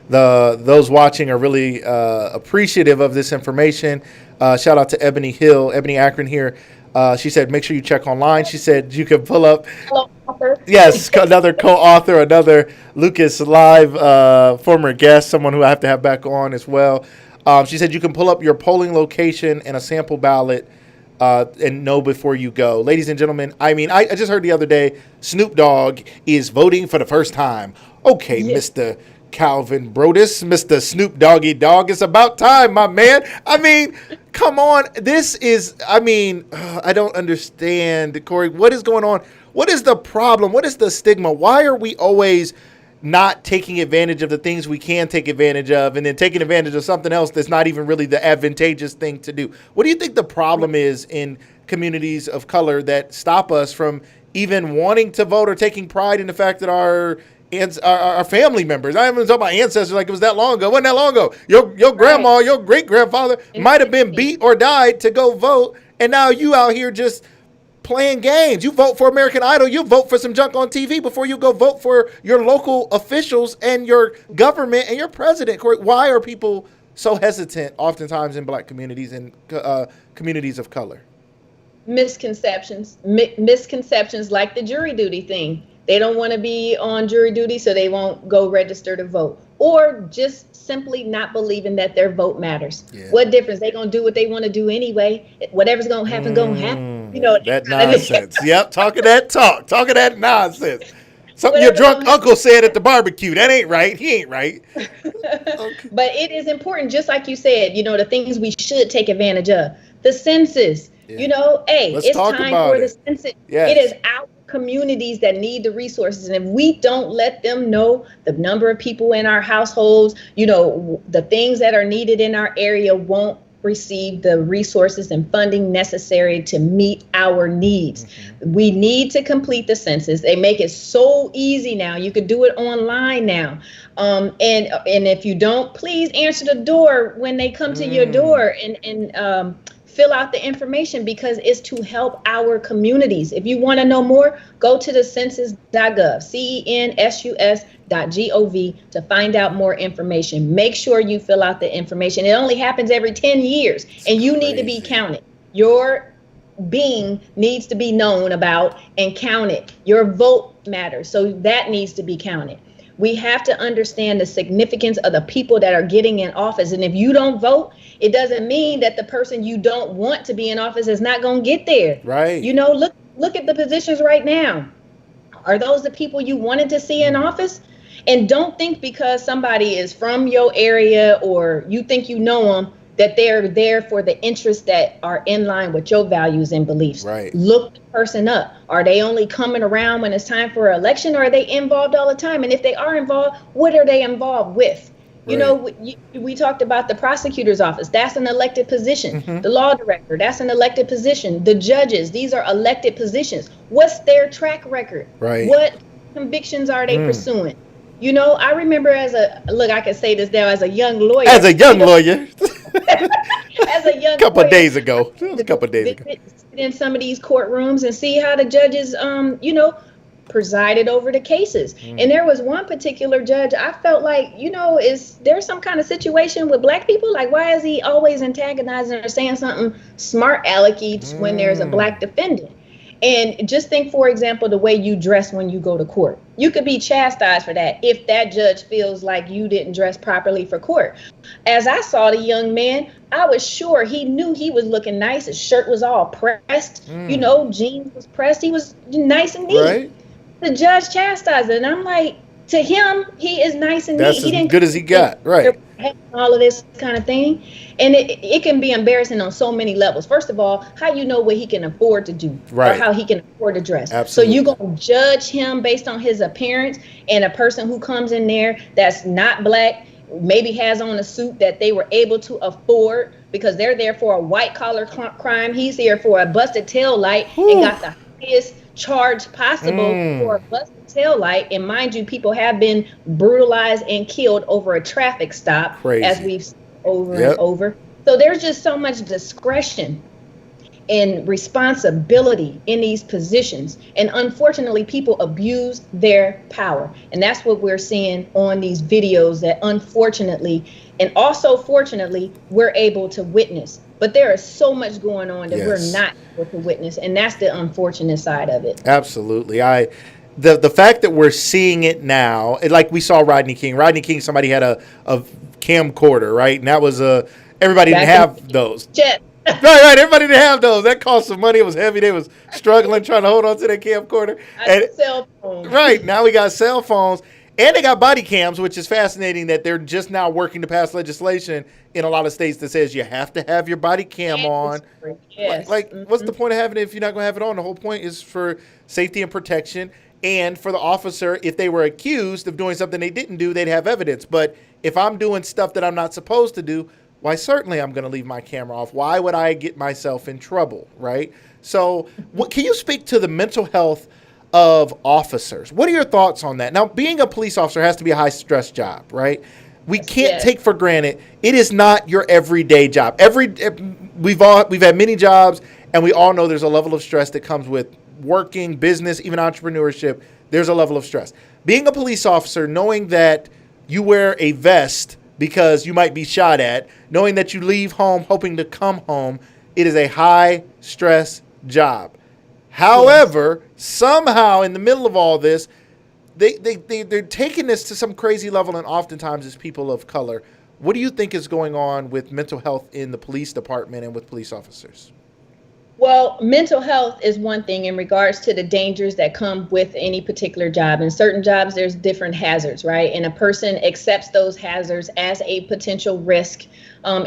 those watching are really appreciative of this information. Shout out to Ebony Akron here. She said, make sure you check online. She said you can pull up. Hello, author. Yes, another co-author, another Lucas Live former guest, someone who I have to have back on as well. She said you can pull up your polling location and a sample ballot and know before you go. Ladies and gentlemen, I just heard the other day Snoop Dogg is voting for the first time. Okay, yes. Mr. Calvin Brodus, Mr. Snoop Doggy Dog, it's about time, my man. Come on. This is, I don't understand, Corey. What is going on? What is the problem? What is the stigma? Why are we always not taking advantage of the things we can take advantage of and then taking advantage of something else that's not even really the advantageous thing to do? What do you think the problem is in communities of color that stop us from even wanting to vote or taking pride in the fact that our family members, I haven't talked about ancestors like it was that long ago. It wasn't that long ago. Your grandma, your great grandfather might have been beat or died to go vote, and now you out here just playing games. You vote for American Idol, you vote for some junk on TV before you go vote for your local officials and your government and your president. Corey, why are people so hesitant oftentimes in black communities and communities of color? Misconceptions like the jury duty thing. They don't want to be on jury duty, so they won't go register to vote. Or just simply not believing that their vote matters. Yeah. What difference? They're going to do what they want to do anyway. Whatever's going to happen, going to happen. That nonsense. Yep, talking that nonsense. Something your drunk uncle said at the barbecue. That ain't right. He ain't right. Okay. But it is important, just like you said, the things we should take advantage of. The census. Yeah. It's time for the census. Yes. It is our communities that need the resources, and if we don't let them know the number of people in our households, the things that are needed in our area won't receive the resources and funding necessary to meet our needs. Mm-hmm. We need to complete the census. They make it so easy now. You could do it online now. And if you don't, please answer the door when they come to your door and fill out the information, because it's to help our communities. If you want to know more, go to the census.gov, census.gov, to find out more information. Make sure you fill out the information. It only happens every 10 years, and you need to be counted. Your being needs to be known about and counted. Your vote matters, so that needs to be counted. We have to understand the significance of the people that are getting in office. And if you don't vote, it doesn't mean that the person you don't want to be in office is not going to get there. Right. Look at the positions right now. Are those the people you wanted to see in office? And don't think because somebody is from your area or you think you know them that they're there for the interests that are in line with your values and beliefs. Right. Look the person up. Are they only coming around when it's time for an election, or are they involved all the time? And if they are involved, what are they involved with? You Right. know, we talked about the prosecutor's office. That's an elected position. Hmm. The law director, that's an elected position. The judges, these are elected positions. What's their track record? Right. What convictions are they Mm. pursuing? You know, I remember look, I can say this now as a young As lawyer, a young lawyer, as a young couple of lawyer, days ago, it was a to go couple of days ago. visit, sit in some of these courtrooms and see how the judges, presided over the cases. Mm. And there was one particular judge I felt like, is there some kind of situation with black people? Like, why is he always antagonizing or saying something smart alecky when there's a black defendant? And just think, for example, the way you dress when you go to court. You could be chastised for that if that judge feels like you didn't dress properly for court. As I saw the young man, I was sure he knew he was looking nice. His shirt was all pressed, jeans was pressed. He was nice and neat. Right. The judge chastised it, and I'm like, to him, he is nice and That's neat. He as didn't good as he got. Right. all of this kind of thing. And it can be embarrassing on so many levels. First of all, how you know what he can afford to do, Right. or how he can afford to dress. Absolutely. So you're going to judge him based on his appearance, and a person who comes in there that's not black, maybe has on a suit that they were able to afford because they're there for a white collar crime. He's here for a busted tail light and got the highest charge possible for a busted tail light. And mind you, people have been brutalized and killed over a traffic stop, Crazy. as we've seen over and over. So there's just so much discretion and responsibility in these positions. And unfortunately, people abuse their power. And that's what we're seeing on these videos that unfortunately, and also fortunately, we're able to witness. But there is so much going on that we're not able to witness. And that's the unfortunate side of it. Absolutely. The fact that we're seeing it now, like we saw Rodney King. Rodney King, somebody had a camcorder, right? And that was everybody didn't have those. Right. Everybody didn't have those. That cost some money. It was heavy. They was struggling trying to hold on to their camcorder. Cell phone. Right. Now we got cell phones. And they got body cams, which is fascinating that they're just now working to pass legislation in a lot of states that says you have to have your body cam on. Yes. Like, what's the point of having it if you're not going to have it on? The whole point is for safety and protection. And for the officer, if they were accused of doing something they didn't do, they'd have evidence. But if I'm doing stuff that I'm not supposed to do, why, certainly I'm going to leave my camera off. Why would I get myself in trouble, right? So can you speak to the mental health of officers? What are your thoughts on that? Now, being a police officer has to be a high-stress job, right? We can't take for granted it is not your everyday job. We've had many jobs, and we all know there's a level of stress that comes with working, business, even entrepreneurship. There's a level of stress. Being a police officer, knowing that you wear a vest because you might be shot at, knowing that you leave home hoping to come home, it is a high-stress job. However, somehow in the middle of all this, they're taking this to some crazy level, and oftentimes it's people of color. What do you think is going on with mental health in the police department and with police officers? Well, mental health is one thing in regards to the dangers that come with any particular job. In certain jobs, there's different hazards, right? And a person accepts those hazards as a potential risk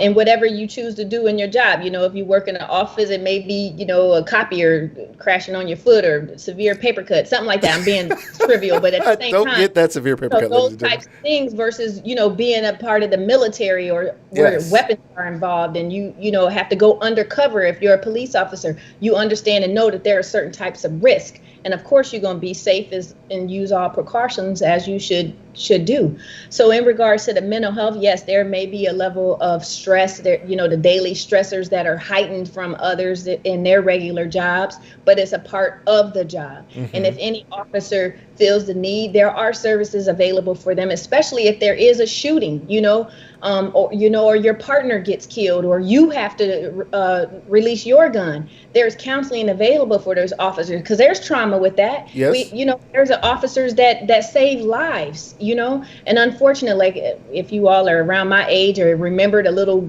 in whatever you choose to do in your job. You know, if you work in an office, it may be, a copier crashing on your foot or severe paper cut, something like that. I'm being trivial, but at the same time. Don't get that severe paper cut. Those types of things versus, being a part of the military or where weapons are involved and you have to go undercover. If you're a police officer, you understand and know that there are certain types of risk. And of course, you're going to be safe and use all precautions as you should do. So in regards to the mental health, yes, there may be a level of stress there, the daily stressors that are heightened from others in their regular jobs, but it's a part of the job. Mm-hmm. And if any officer feels the need, there are services available for them, especially if there is a shooting, or your partner gets killed, or you have to release your gun. There's counseling available for those officers because there's trauma with that. Yes. There's officers that save lives, and unfortunately, like if you all are around my age or remember the little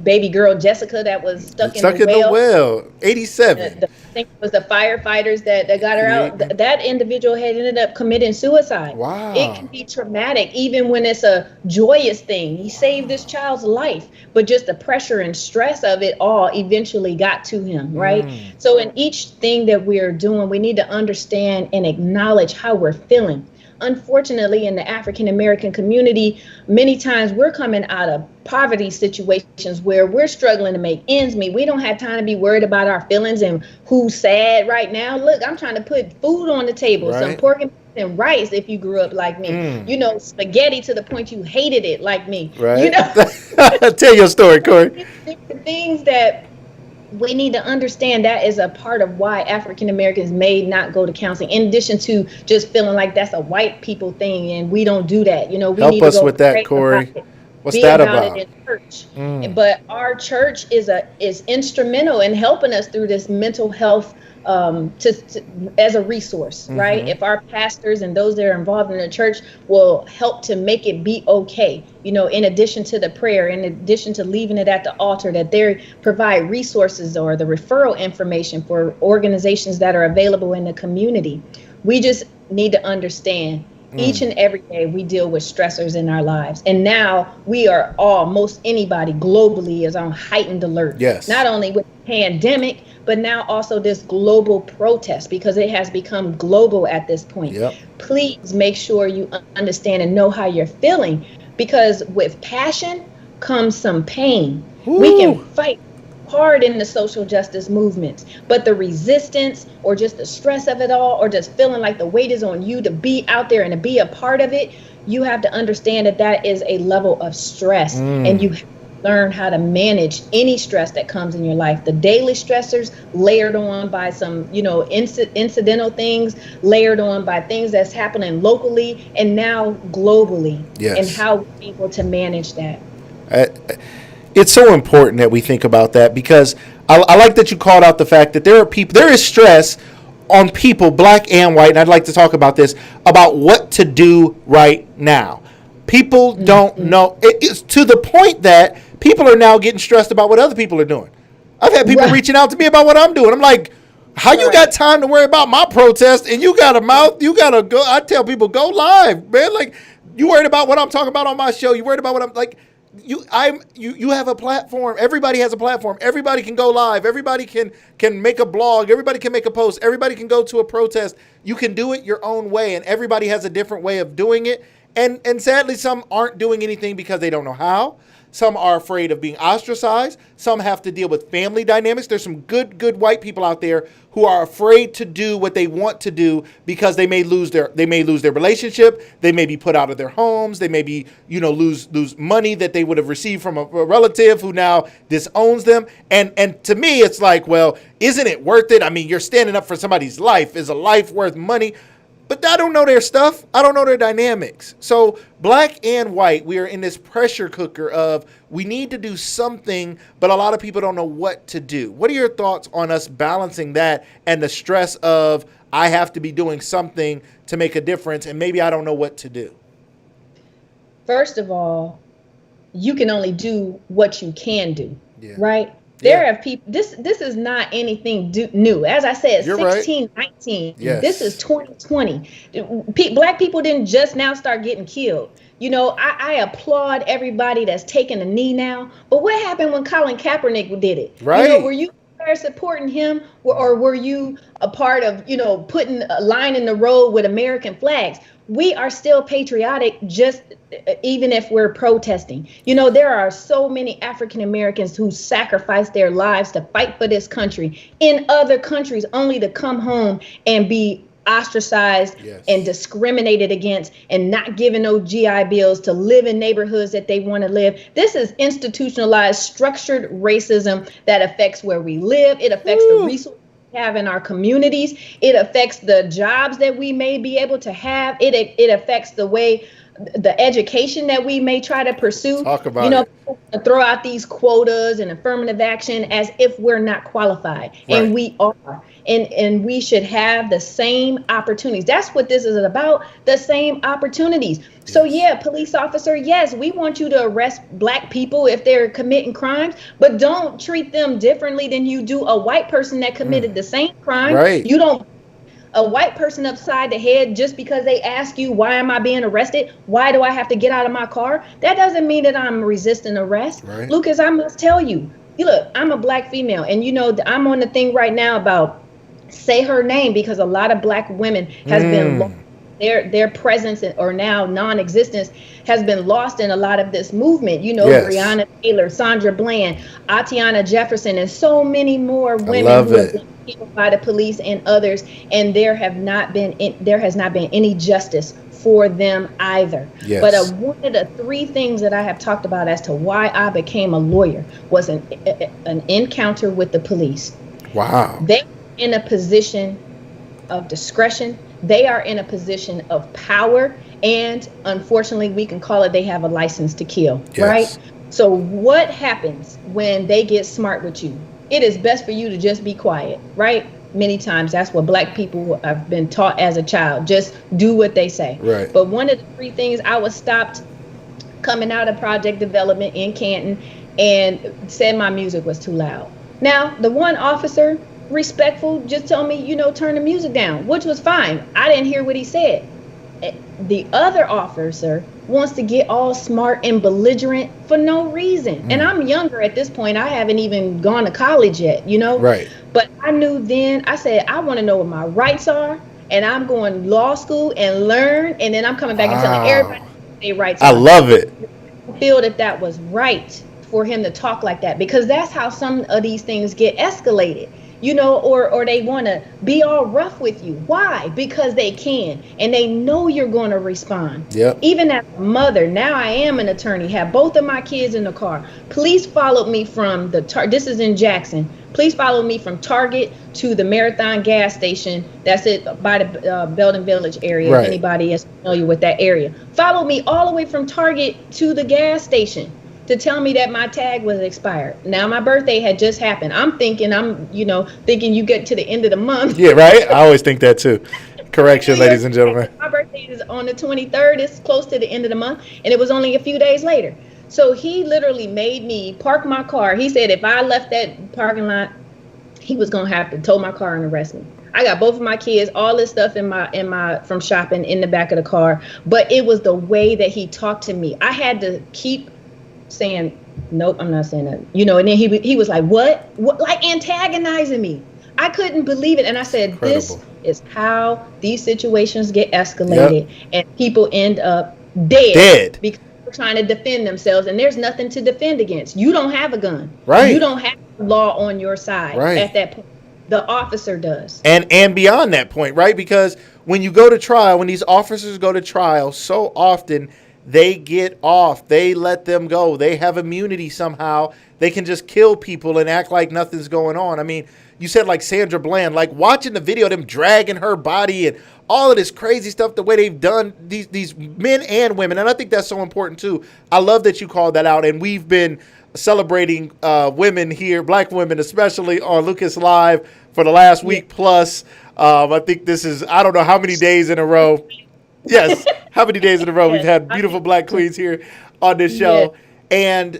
baby girl Jessica that was stuck in the well, 87. I think it was the firefighters that got her out. That individual had ended up committing suicide. Wow. It can be traumatic, even when it's a joyous thing. He saved this child's life, but just the pressure and stress of it all eventually got to him, right? So in each thing that we're doing, we need to understand and acknowledge how we're feeling. unfortunately, in the African American community, many times we're coming out of poverty situations where we're struggling to make ends meet. We don't have time to be worried about our feelings and who's sad right now. Look, I'm trying to put food on the table, some pork and rice if you grew up like me. You know, spaghetti to the point you hated it like me. Right. You know, Tell your story, Corey. things that we need to understand, that is a part of why African Americans may not go to counseling, in addition to just feeling like that's a white people thing and we don't do that. You know, we Help need us to go with that, Corey. What's that about? It in church. But our church is instrumental in helping us through this mental health as a resource, right? If our pastors and those that are involved in the church will help to make it be okay, you know, in addition to the prayer, in addition to leaving it at the altar, that they provide resources or the referral information for organizations that are available in the community. We just need to understand each and every day we deal with stressors in our lives. And now we are most anybody globally is on heightened alert. Yes. Not only with the pandemic, but now also this global protest, because it has become global at this point. Yep. Please make sure you understand and know how you're feeling, because with passion comes some pain. Ooh. We can fight hard in the social justice movements, but the resistance or just the stress of it all, or just feeling like the weight is on you to be out there and to be a part of it, you have to understand that that is a level of stress, and you have to learn how to manage any stress that comes in your life. The daily stressors layered on by some, you know, incidental things, layered on by things that's happening locally and now globally. Yes. And how we're able to manage that. It's so important that we think about that, because I like that you called out the fact that there is stress on people, black and white, and I'd like to talk about this, about what to do right now. People don't know. It's to the point that people are now getting stressed about what other people are doing. I've had people reaching out to me about what I'm doing. I'm like, how you got time to worry about my protest and you got a mouth? You got to go. I tell people, go live, man. Like, you worried about what I'm talking about on my show. You worried about what I'm like. You have a platform. Everybody has a platform. Everybody can go live. Everybody can make a blog. Everybody can make a post. Everybody can go to a protest. You can do it your own way, and everybody has a different way of doing it. And sadly, some aren't doing anything because they don't know how. Some are afraid of being ostracized. Some have to deal with family dynamics. There's some good white people out there who are afraid to do what they want to do because they may lose their relationship. They may be put out of their homes. They may be, lose money that they would have received from a relative who now disowns them. And to me, it's like, well, isn't it worth it? I mean, you're standing up for somebody's life. Is a life worth money? But I don't know their stuff. I don't know their dynamics. So black and white, we are in this pressure cooker of we need to do something, but a lot of people don't know what to do. What are your thoughts on us balancing that and the stress of I have to be doing something to make a difference and maybe I don't know what to do? First of all, you can only do what you can do, right? There are people, this is not anything new. As I said, You're 16, right. 19, Yes. This is 2020. Black people didn't just now start getting killed. I applaud everybody that's taking a knee now. But what happened when Colin Kaepernick did it? Right. Were you there supporting him, or were you a part of, putting a line in the road with American flags? We are still patriotic, even if we're protesting. There are so many African Americans who sacrifice their lives to fight for this country in other countries, only to come home and be ostracized and discriminated against and not given no GI Bills to live in neighborhoods that they want to live. This is institutionalized, structured racism that affects where we live. It affects the resources have in our communities. It affects the jobs that we may be able to have. It affects the way, the education that we may try to pursue. Talk about it. Throw out these quotas and affirmative action as if we're not qualified. Right. And we are. And we should have the same opportunities. That's what this is about, the same opportunities. So police officer, yes, we want you to arrest black people if they're committing crimes, but don't treat them differently than you do a white person that committed the same crime. Right. You don't a white person upside the head just because they ask you, why am I being arrested? Why do I have to get out of my car? That doesn't mean that I'm resisting arrest. Right. Lucas, I must tell you, look, I'm a black female, and I'm on the thing right now about say her name, because a lot of black women has been lost their presence or now non-existence has been lost in a lot of this movement. You know, Yes. Breonna Taylor, Sandra Bland, Atiana Jefferson, and so many more I women love who have it. been killed by the police and others, and there has not been any justice for them either. Yes. But one of the three things that I have talked about as to why I became a lawyer was an encounter with the police. Wow. They're in a position of discretion. They are in a position of power. And unfortunately, we can call it they have a license to kill, Yes. right? So what happens when they get smart with you? It is best for you to just be quiet, right? Many times that's what Black people have been taught as a child. Just do what they say. Right. But one of the three things, I was stopped coming out of project development in Canton and said my music was too loud. Now, the one officer, respectful, just told me, you know, turn the music down, which was fine. I didn't hear what he said. The other officer wants to get all smart and belligerent for no reason. And I'm younger at this point. I haven't even gone to college yet, you know? Right. But I knew then, I said, I want to know what my rights are, and I'm going to law school and learn, and then I'm coming back and telling everybody what their rights are. I love it. I feel that was right for him to talk like that, because that's how some of these things get escalated. You know, or they want to be all rough with you. Why? Because they can, and they know you're going to respond. Yep. Even as a mother, now I am an attorney, have both of my kids in the car. Police followed me from this is in Jackson. Police followed me from Target to the Marathon gas station. That's it, by the Belden Village area. Right. If anybody is familiar with that area. Followed me all the way from Target to the gas station to tell me that my tag was expired. Now my birthday had just happened. I'm thinking you get to the end of the month. Yeah, right? I always think that too. Correction, ladies and gentlemen. My birthday is on the 23rd. It's close to the end of the month, and it was only a few days later. So he literally made me park my car. He said if I left that parking lot, he was gonna have to tow my car and arrest me. I got both of my kids, all this stuff in my from shopping in the back of the car. But it was the way that he talked to me. I had to keep saying, nope, I'm not saying that. You know, and then he was like, what? Like antagonizing me. I couldn't believe it. And I said, Incredible. This is how these situations get escalated, and people end up dead. Because they're trying to defend themselves, and there's nothing to defend against. You don't have a gun. Right. You don't have the law on your side right. at that point. The officer does. And beyond that point, right? Because when you go to trial, when these officers go to trial, so often they get off. They let them go. They have immunity somehow. They can just kill people and act like nothing's going on. I mean, you said like Sandra Bland, like watching the video, them dragging her body and all of this crazy stuff, the way they've done these men and women. And I think that's so important too. I love that you called that out. And we've been celebrating women here, Black women especially, on Lucas Live for the last week plus. I think this is, I don't know how many days in a row. Yes, how many days in a row we've had beautiful Black queens here on this show. And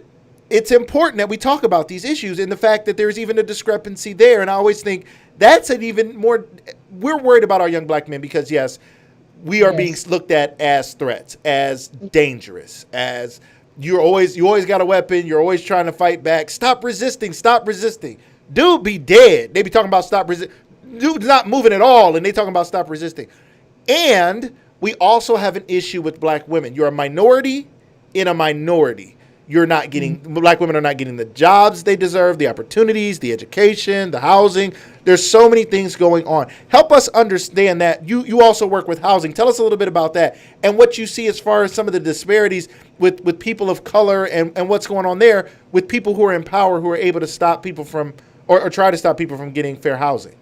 it's important that we talk about these issues and the fact that there's even a discrepancy there. And I always think that's an even more, we're worried about our young Black men because, yes, we are being looked at as threats, as dangerous, as you always got a weapon. You're always trying to fight back. Stop resisting. Stop resisting. Dude be dead. They be talking about stop resisting. Dude's not moving at all. And they talking about stop resisting. And we also have an issue with Black women. You're a minority in a minority. You're not getting, Black women are not getting the jobs they deserve, the opportunities, the education, the housing. There's so many things going on. Help us understand that. You also work with housing. Tell us a little bit about that and what you see as far as some of the disparities with people of color and what's going on there with people who are in power who are able to stop people from or try to stop people from getting fair housing.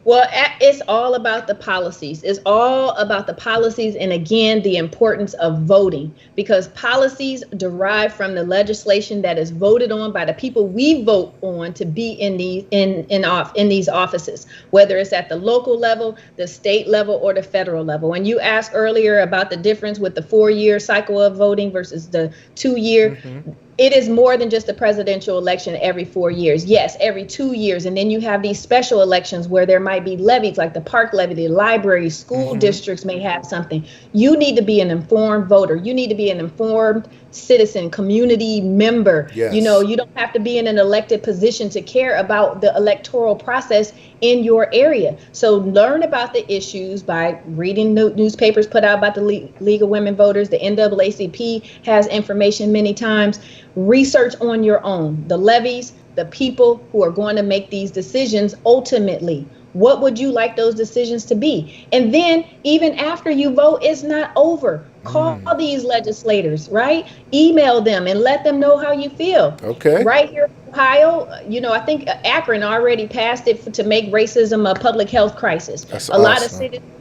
Well, it's all about the policies. It's all about the policies. And again, the importance of voting, because policies derive from the legislation that is voted on by the people we vote on to be in these offices, whether it's at the local level, the state level, or the federal level. And you asked earlier about the difference with the 4-year cycle of voting versus the 2-year. Mm-hmm. It is more than just a presidential election every 4 years. Yes, every 2 years. And then you have these special elections where there might be levies like the park levy, the libraries, school districts may have something. You need to be an informed voter. You need to be an informed citizen, community member. Yes. You don't have to be in an elected position to care about the electoral process in your area. So learn about the issues by reading newspapers put out about the League of Women Voters. The NAACP has information many times. Research on your own. The levies, the people who are going to make these decisions ultimately. What would you like those decisions to be? And then even after you vote, it's not over. Call these legislators, right? Email them and let them know how you feel. Okay. Right here in Ohio, I think Akron already passed it to make racism a public health crisis. That's awesome.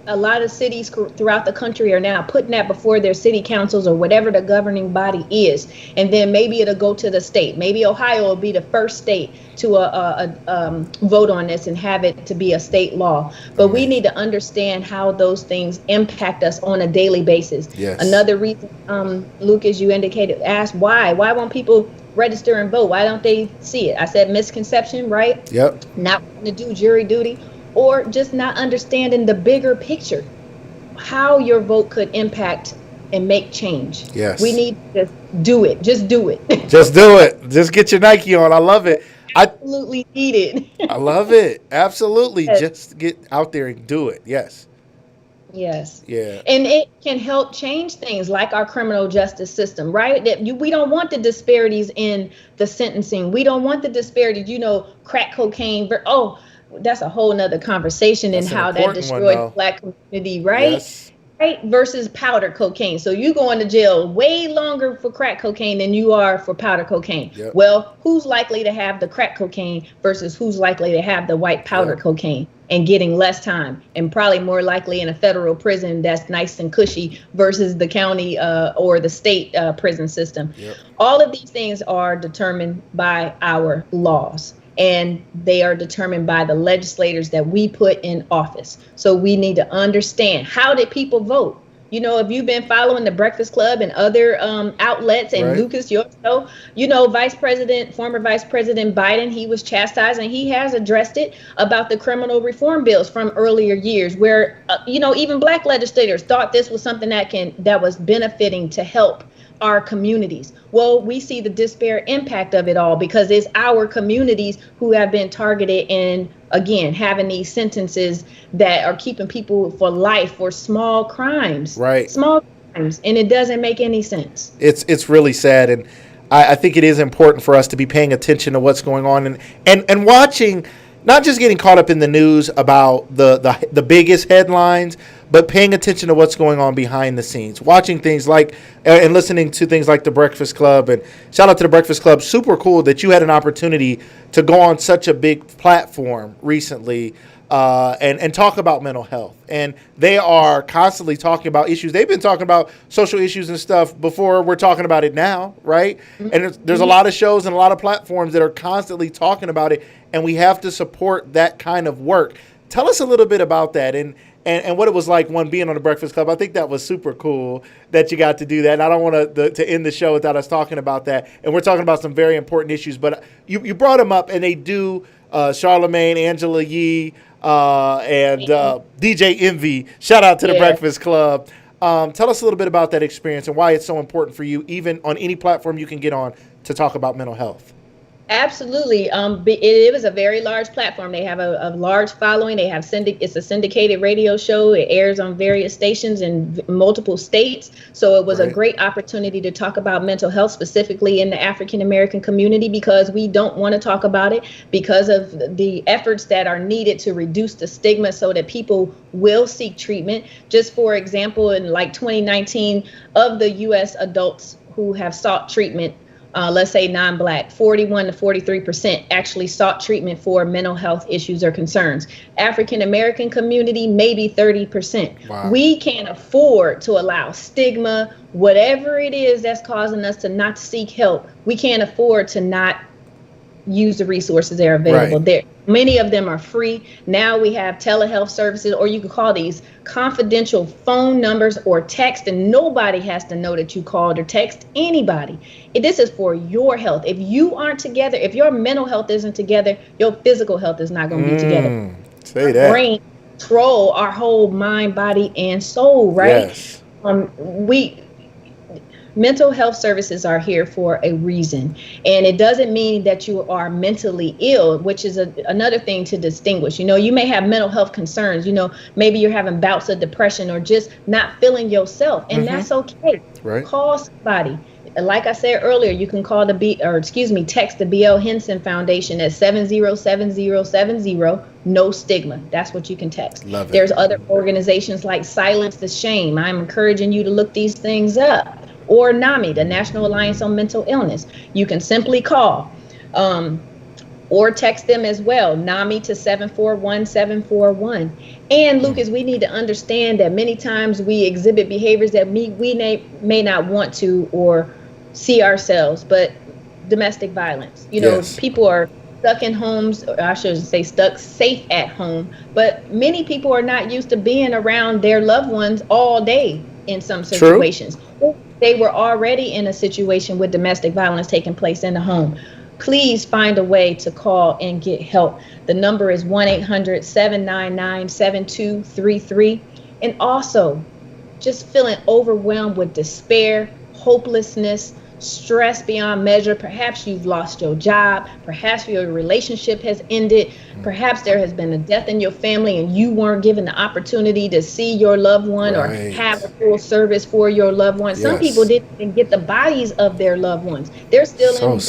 A lot of cities throughout the country are now putting that before their city councils or whatever the governing body is. And then maybe it'll go to the state. Maybe Ohio will be the first state to vote on this and have it to be a state law. But we need to understand how those things impact us on a daily basis. Yes. Another reason, Luke, as you indicated, asked why won't people register and vote? Why don't they see it? I said misconception, right? Yep. Not wanting to do jury duty, or just not understanding the bigger picture, how your vote could impact and make change. Yes. We need to do it. Just do it. Just do it. Just get your Nike on. I love it. Absolutely need it. I love it. Absolutely. Yes. Just get out there and do it. Yes. Yes. Yeah. And it can help change things like our criminal justice system, right? We don't want the disparities in the sentencing. We don't want the disparities, crack cocaine. That's a whole nother conversation and how that destroyed the Black community, right? Yes. Right, versus powder cocaine. So you going to jail way longer for crack cocaine than you are for powder cocaine. Yep. Well, who's likely to have the crack cocaine versus who's likely to have the white powder cocaine and getting less time, and probably more likely in a federal prison that's nice and cushy versus the county or the state prison system. Yep. All of these things are determined by our laws. And they are determined by the legislators that we put in office. So we need to understand, how did people vote? If you've been following the Breakfast Club and other outlets, and right. Lucas, your show, former Vice President Biden, he was chastised, and he has addressed it about the criminal reform bills from earlier years, where even Black legislators thought this was something that was benefiting to help our communities. Well, we see the disparate impact of it all because it's our communities who have been targeted, and again, having these sentences that are keeping people for life for small crimes. Right. Small crimes. And it doesn't make any sense. It's really sad. And I think it is important for us to be paying attention to what's going on and watching, not just getting caught up in the news about the biggest headlines, but paying attention to what's going on behind the scenes, watching things like and listening to things like the Breakfast Club. And shout out to the Breakfast Club. Super cool that you had an opportunity to go on such a big platform recently and talk about mental health. And they are constantly talking about issues. They've been talking about social issues and stuff before we're talking about it now, right? Mm-hmm. And there's a lot of shows and a lot of platforms that are constantly talking about it, and we have to support that kind of work. Tell us a little bit about that and what it was like, being on the Breakfast Club. I think that was super cool that you got to do that. And I don't want to end the show without us talking about that. And we're talking about some very important issues, but you brought them up, and they do. Charlemagne, Angela Yee, and DJ Envy. Shout out to the Breakfast Club. Tell us a little bit about that experience and why it's so important for you, even on any platform you can get on, to talk about mental health. Absolutely. It was a very large platform. They have a large following. They have it's a syndicated radio show. It airs on various stations in multiple states. So it was a great opportunity to talk about mental health, specifically in the African American community, because we don't want to talk about it because of the efforts that are needed to reduce the stigma so that people will seek treatment. Just for example, in like 2019, of the U.S. adults who have sought treatment, let's say non-Black, 41 to 43% actually sought treatment for mental health issues or concerns. African American community, maybe 30%. Wow. We can't afford to allow stigma, whatever it is that's causing us to not seek help. We can't afford to not use the resources that are available there. Many of them are free. Now we have telehealth services, or you can call these confidential phone numbers or text, and nobody has to know that you called or text anybody. This is for your health. If you aren't together, if your mental health isn't together, your physical health is not going to be together. Say that. Brain control our whole mind, body, and soul, right? Yes. Mental health services are here for a reason. And it doesn't mean that you are mentally ill, which is another thing to distinguish. You may have mental health concerns. Maybe you're having bouts of depression or just not feeling yourself. And that's okay. Right. Call somebody. Like I said earlier, you can call text the BL Henson Foundation at 707070. No stigma. That's what you can text. Love it. There's other organizations like Silence the Shame. I'm encouraging you to look these things up. Or NAMI, the National Alliance on Mental Illness. You can simply call or text them as well, NAMI to 741-741. And Lucas, we need to understand that many times we exhibit behaviors that we may not want to or see ourselves, but domestic violence. People are stuck in homes, or I should say stuck safe at home, but many people are not used to being around their loved ones all day in some situations. True. They were already in a situation with domestic violence taking place in the home. Please find a way to call and get help. The number is 1-800-799-7233. And also, just feeling overwhelmed with despair, hopelessness, stress beyond measure. Perhaps you've lost your job. Perhaps your relationship has ended. Perhaps there has been a death in your family and you weren't given the opportunity to see your loved one or have a full service for your loved one. Yes. Some people didn't even get the bodies of their loved ones. They're still in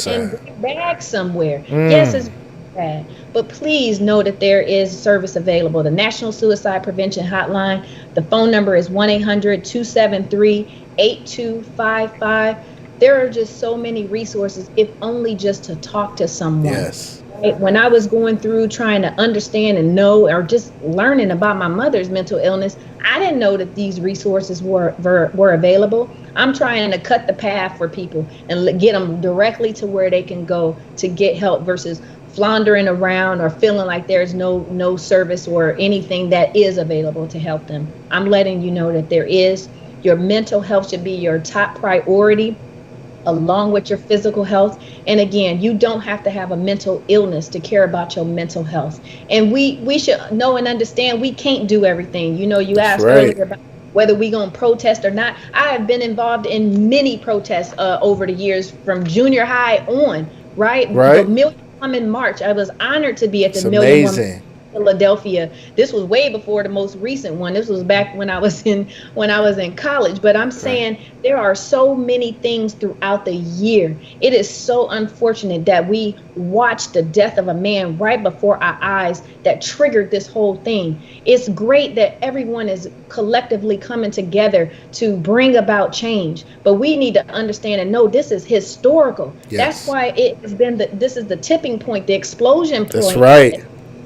bags somewhere. Yes, it's bad. But please know that there is service available. The National Suicide Prevention Hotline. The phone number is 1-800-273-8255. There are just so many resources, if only just to talk to someone. Yes. Right? When I was going through trying to understand and know, or just learning about my mother's mental illness, I didn't know that these resources were available. I'm trying to cut the path for people and get them directly to where they can go to get help versus floundering around or feeling like there's no service or anything that is available to help them. I'm letting you know that there is. Your mental health should be your top priority, along with your physical health. And again, you don't have to have a mental illness to care about your mental health. And we should know and understand we can't do everything. You asked earlier about whether we gonna protest or not. I have been involved in many protests over the years from junior high on, right? The Million Woman March. I was honored to be at the Million Woman Philadelphia. This was way before the most recent one. This was back when I was in college. But I'm saying there are so many things throughout the year. It is so unfortunate that we watched the death of a man right before our eyes that triggered this whole thing. It's great that everyone is collectively coming together to bring about change, but we need to understand and know this is historical. Yes. That's why it has been this is the tipping point, the explosion point. That's right.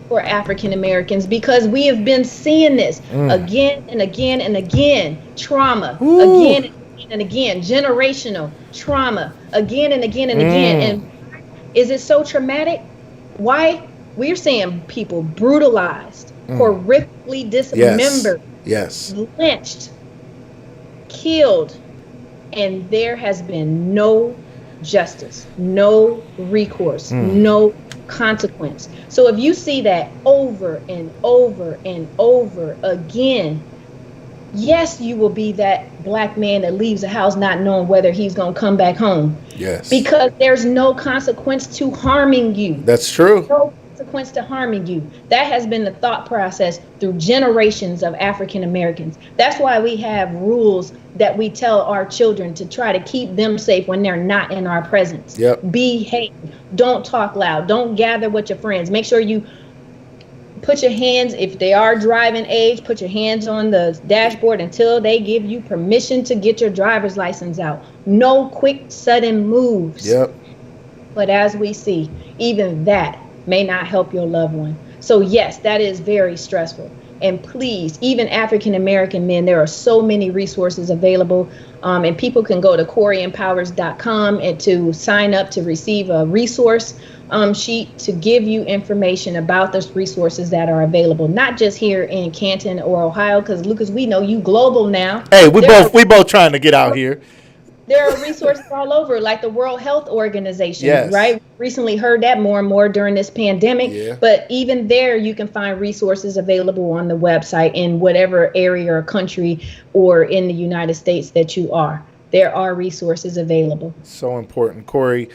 For African Americans, because we have been seeing this again and again and again, trauma, again and again, generational trauma, again and again and again. And is it so traumatic? Why? We're seeing people brutalized, horrifically dismembered, lynched, killed, and there has been no justice, no recourse, no consequence. So if you see that over and over and over again, yes, you will be that black man that leaves the house not knowing whether he's going to come back home. Yes. Because there's no consequence to harming you. That's true. No consequence to harming you. That has been the thought process through generations of African Americans. That's why we have rules that we tell our children to try to keep them safe when they're not in our presence. Yep. Behave. Don't talk loud. Don't gather with your friends. Make sure you put your hands, if they are driving age, put your hands on the dashboard until they give you permission to get your driver's license out. No quick, sudden moves. Yep. But as we see, even that may not help your loved one. So yes, that is very stressful. And please, even African American men, there are so many resources available. And people can go to CoreyEmpowers.com and to sign up to receive a resource sheet to give you information about the resources that are available, not just here in Canton or Ohio, because Lucas, we know you global now. Hey, we both trying to get out here. There are resources all over, like the World Health Organization, right? Recently heard that more and more during this pandemic. But even there, you can find resources available on the website in whatever area or country or in the United States that you are. there are resources available. So important, Corey.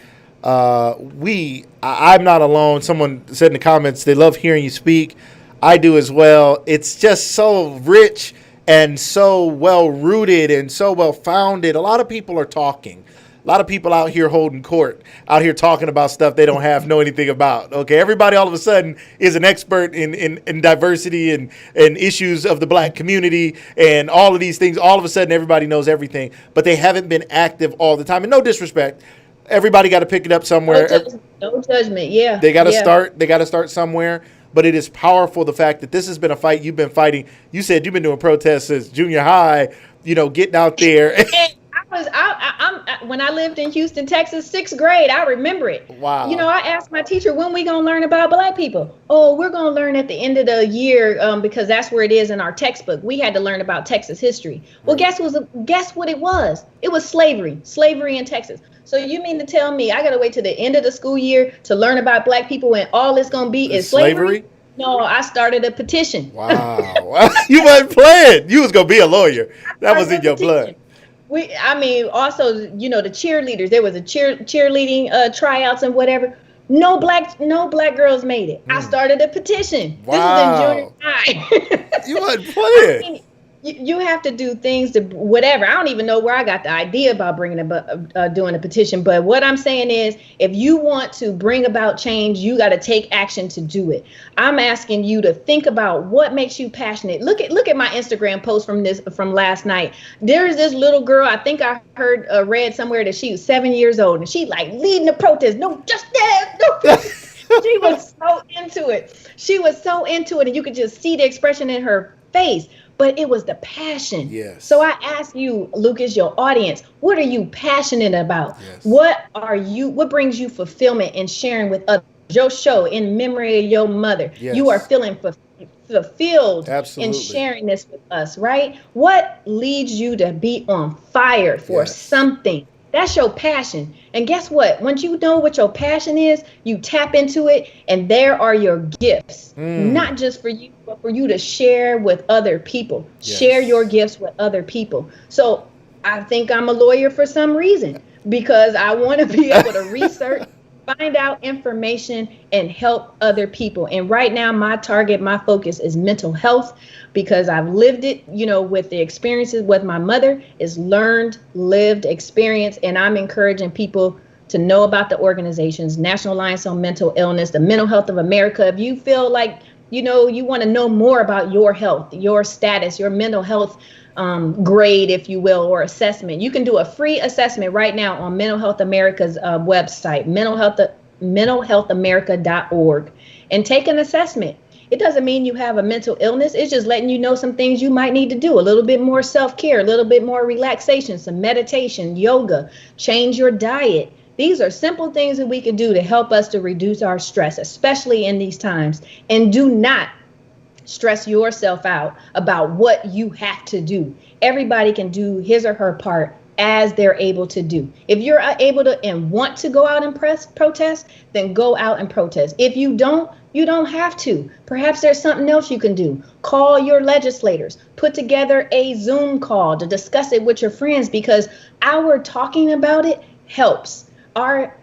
I'm not alone. Someone said in the comments they love hearing you speak. I do as well. It's just so rich and so well rooted and so well founded. A lot of people are talking. A lot of people out here holding court, out here talking about stuff they don't know anything about. Okay, everybody all of a sudden is an expert in diversity and issues of the black community and all of these things. All of a sudden, everybody knows everything, but they haven't been active all the time. And no disrespect, everybody got to pick it up somewhere. No judgment. Yeah, they got to start. They got to start somewhere. But it is powerful, the fact that this has been a fight you've been fighting. You said you've been doing protests since junior high, getting out there. When I lived in Houston, Texas, 6th grade, I remember it. Wow. I asked my teacher, when we going to learn about black people? Oh, we're going to learn at the end of the year because that's where it is in our textbook. We had to learn about Texas history. Well, guess what it was? It was slavery in Texas. So you mean to tell me I got to wait to the end of the school year to learn about black people when all it's going to be is slavery? No, I started a petition. Wow. You wasn't playing. You was going to be a lawyer. That was in your blood. Also, the cheerleaders, there was a cheerleading tryouts and whatever. No black girls made it. I started a petition. Wow. This is in junior high. You wasn't playing. You have to do things to whatever. I don't even know where I got the idea about doing a petition. But what I'm saying is, if you want to bring about change, you got to take action to do it. I'm asking you to think about what makes you passionate. Look at my Instagram post from last night. There is this little girl. I think I read somewhere that she was 7 years old, and she like leading the protest. No justice. No. She was so into it. And you could just see the expression in her face. But it was the passion. Yes. So I ask you, Lucas, your audience, what are you passionate about? Yes. What brings you fulfillment in sharing with others? Your show, In Memory of Your Mother. Yes. You are feeling fulfilled in sharing this with us, right? What leads you to be on fire for something? That's your passion. And guess what? Once you know what your passion is, you tap into it, and there are your gifts. Not just for you, but for you to share with other people. Yes. Share your gifts with other people. So I think I'm a lawyer for some reason, because I want to be able to research, find out information, and help other people. And right now, my focus is mental health, because I've lived it, with the experiences with my mother, is learned, lived experience. And I'm encouraging people to know about the organizations, National Alliance on Mental Illness, the Mental Health of America. If you feel like, you want to know more about your health, your status, your mental health grade, if you will, or assessment, you can do a free assessment right now on Mental Health America's website, mentalhealthamerica.org, and take an assessment. It doesn't mean you have a mental illness. It's just letting you know some things you might need to do. A little bit more self-care, a little bit more relaxation, some meditation, yoga, change your diet. These are simple things that we can do to help us to reduce our stress, especially in these times. And do not stress yourself out about what you have to do. Everybody can do his or her part as they're able to do. If you're able to and want to go out and protest, then go out and protest. If you don't, you don't have to. Perhaps there's something else you can do. Call your legislators. Put together a Zoom call to discuss it with your friends, because our talking about it helps. Our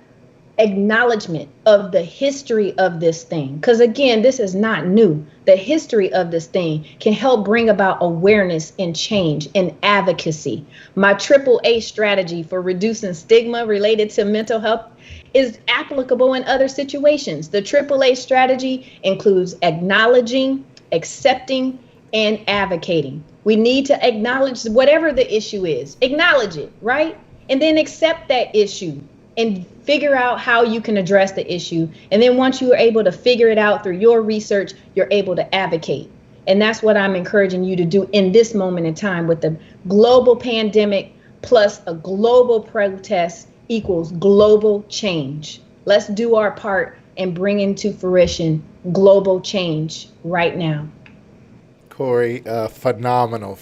acknowledgement of the history of this thing, because again, this is not new. The history of this thing can help bring about awareness and change and advocacy. My AAA strategy for reducing stigma related to mental health is applicable in other situations. The AAA strategy includes acknowledging, accepting, and advocating. We need to acknowledge whatever the issue is. Acknowledge it, right? And then accept that issue and figure out how you can address the issue. And then once you are able to figure it out through your research, you're able to advocate. And that's what I'm encouraging you to do in this moment in time, with the global pandemic plus a global protest equals global change. Let's do our part and bring into fruition global change right now. Corey, phenomenal.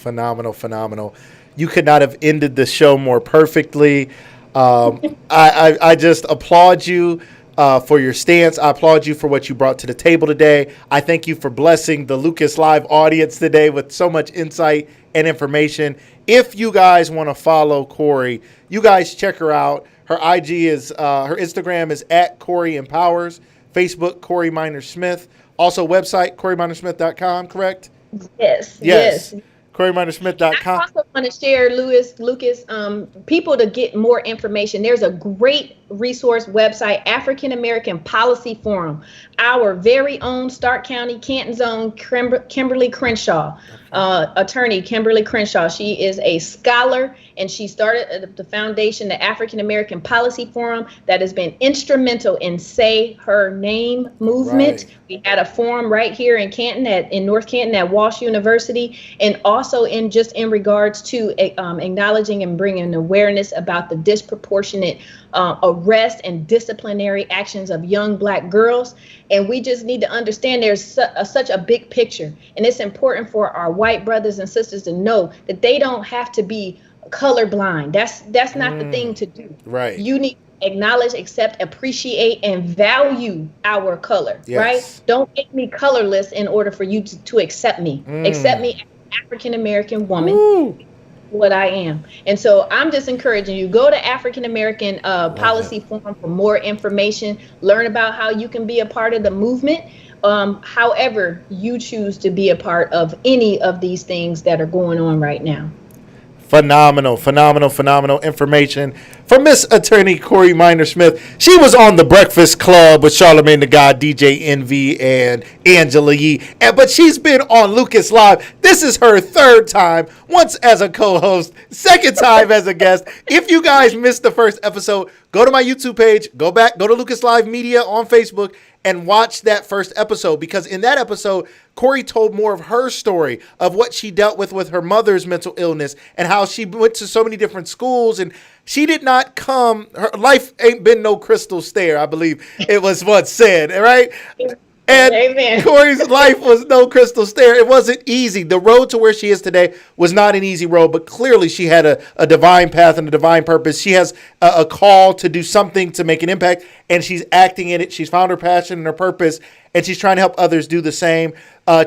You could not have ended the show more perfectly. I just applaud you. for your stance. I applaud you for what you brought to the table today. I thank you for blessing the Lucas Live audience today with so much insight and information. If you guys want to follow Corey, you guys check her out. Her IG is, her Instagram is at Corey Empowers, Facebook, Corey Minor Smith. Also, website, CoreyMinorSmith.com, correct? Yes. CoreyMinorSmith.com. I also want to share, Lucas, people to get more information. There's a great resource website, African American Policy Forum. Our very own Stark County, Canton Zone, Kimberly Crenshaw, attorney Kimberly Crenshaw. She is a scholar, and she started the foundation, the African American Policy Forum, that has been instrumental in Say Her Name movement. Right. We had a forum right here in Canton, in North Canton at Walsh University, and also in regards to acknowledging and bringing awareness about the disproportionate arrest and disciplinary actions of young Black girls. And we just need to understand there's such a big picture, and it's important for our white brothers and sisters to know that they don't have to be colorblind. That's not the thing to do. Right. You need to acknowledge, accept, appreciate, and value our color. Yes. Right. Don't make me colorless in order for you to accept me. Accept me as an African American woman. Ooh. What I am. And so I'm just encouraging you, go to African American Policy Forum for more information, learn about how you can be a part of the movement, however you choose to be a part of any of these things that are going on right now. Phenomenal information from Miss Attorney Corey Minor Smith. She was on The Breakfast Club with Charlamagne the God, DJ Envy, and Angela Yee. But she's been on Lucas Live. This is her third time, once as a co-host, second time as a guest. If you guys missed the first episode, go to my YouTube page, go to Lucas Live Media on Facebook, and watch that first episode, because in that episode, Corey told more of her story of what she dealt with her mother's mental illness and how she went to so many different schools, and she did not her life ain't been no crystal stair, I believe it was once said, right? And Amen. Corey's life was no crystal stair. It wasn't easy. The road to where she is today was not an easy road, but clearly she had a divine path and a divine purpose. She has a call to do something to make an impact, and she's acting in it. She's found her passion and her purpose, and she's trying to help others do the same.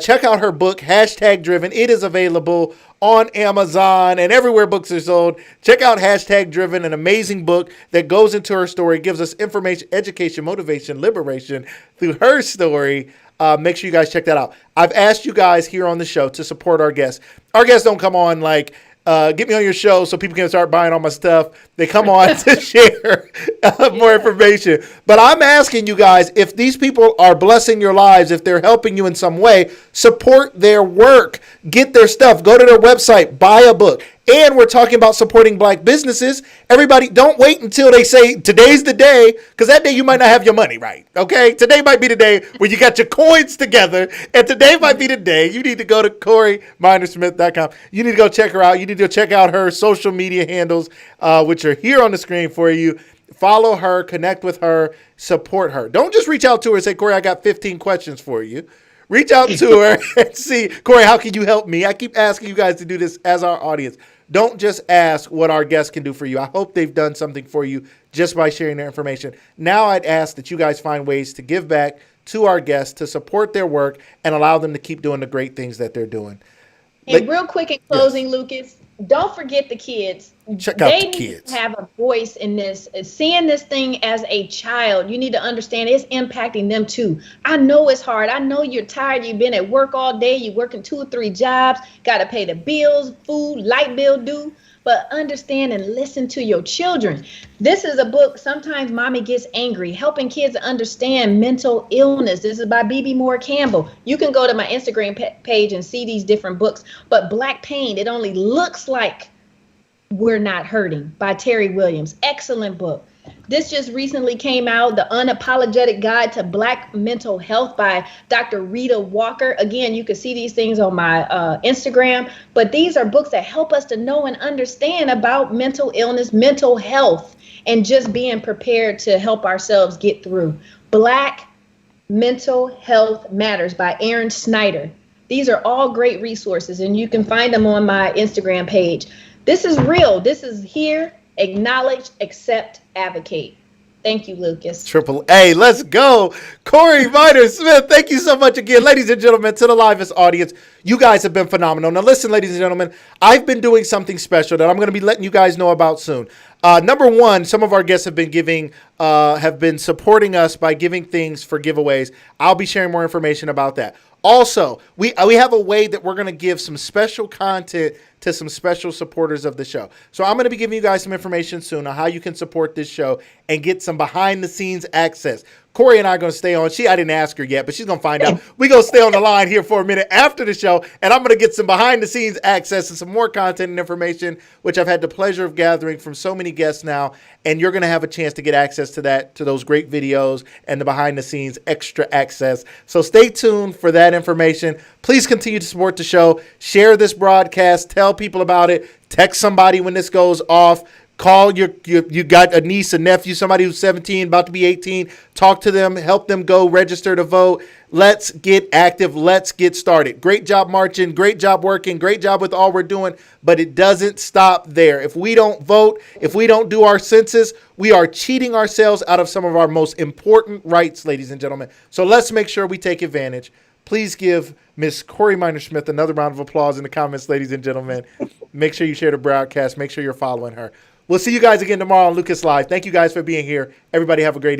Check out her book, #Driven. It is available on Amazon and everywhere books are sold. Check out #Driven, an amazing book that goes into her story, gives us information, education, motivation, liberation through her story. Make sure you guys check that out. I've asked you guys here on the show to support our guests. Our guests don't come on like, get me on your show so people can start buying all my stuff. They come on to share more information. But I'm asking you guys, if these people are blessing your lives, if they're helping you in some way, support their work. Get their stuff. Go to their website. Buy a book. And we're talking about supporting Black businesses. Everybody, don't wait until they say today's the day, because that day you might not have your money right, okay? Today might be the day where you got your coins together, and today might be the day you need to go to CoreyMinorSmith.com. You need to go check her out. You need to go check out her social media handles, which are here on the screen for you. Follow her, connect with her, support her. Don't just reach out to her and say, Corey, I got 15 questions for you. Reach out to her and see, Corey, how can you help me? I keep asking you guys to do this as our audience. Don't just ask what our guests can do for you. I hope they've done something for you just by sharing their information. Now I'd ask that you guys find ways to give back to our guests, to support their work, and allow them to keep doing the great things that they're doing. And real quick in closing, yes. Lucas, don't forget the kids. Check out the kids. They need to have a voice in this. Seeing this thing as a child, you need to understand it's impacting them too. I know it's hard. I know you're tired. You've been at work all day. You're working 2 or 3 jobs. Got to pay the bills, food, light bill due. But understand and listen to your children. This is a book, Sometimes Mommy Gets Angry, helping kids understand mental illness. This is by B.B. Moore Campbell. You can go to my Instagram page and see these different books. But Black Pain, It Only Looks Like We're Not Hurting by Terry Williams. Excellent book. This just recently came out, The Unapologetic Guide to Black Mental Health by Dr. Rita Walker. Again, you can see these things on my Instagram, but these are books that help us to know and understand about mental illness, mental health, and just being prepared to help ourselves get through. Black Mental Health Matters by Aaron Snyder. These are all great resources, and you can find them on my Instagram page. This is real. This is here. Acknowledge, accept, advocate. Thank you, Lucas. Triple A. Let's go. Corey Minor-Smith, thank you so much again. Ladies and gentlemen, to the livest audience, you guys have been phenomenal. Now listen, ladies and gentlemen, I've been doing something special that I'm going to be letting you guys know about soon. Number one, some of our guests have been supporting us by giving things for giveaways. I'll be sharing more information about that. Also, we have a way that we're going to give some special content to some special supporters of the show. So I'm going to be giving you guys some information soon on how you can support this show and get some behind the scenes access. Corey and I are going to stay on. I didn't ask her yet, but she's going to find out. We're going to stay on the line here for a minute after the show, and I'm going to get some behind the scenes access and some more content and information, which I've had the pleasure of gathering from so many guests now. And you're going to have a chance to get access to that, to those great videos and the behind the scenes extra access. So stay tuned for that information. Please continue to support the show. Share this broadcast. Tell people about it. Text somebody when this goes off. Call you got a niece, a nephew, somebody who's 17, about to be 18. Talk to them, help them go register to vote. Let's get active. Let's get started. Great job marching. Great job working. Great job with all we're doing. But it doesn't stop there. If we don't vote, if we don't do our census, we are cheating ourselves out of some of our most important rights, ladies and gentlemen. So let's make sure we take advantage. Please give Miss Corey Minor-Smith another round of applause in the comments, ladies and gentlemen. Make sure you share the broadcast. Make sure you're following her. We'll see you guys again tomorrow on Lucas Live. Thank you guys for being here. Everybody have a great evening.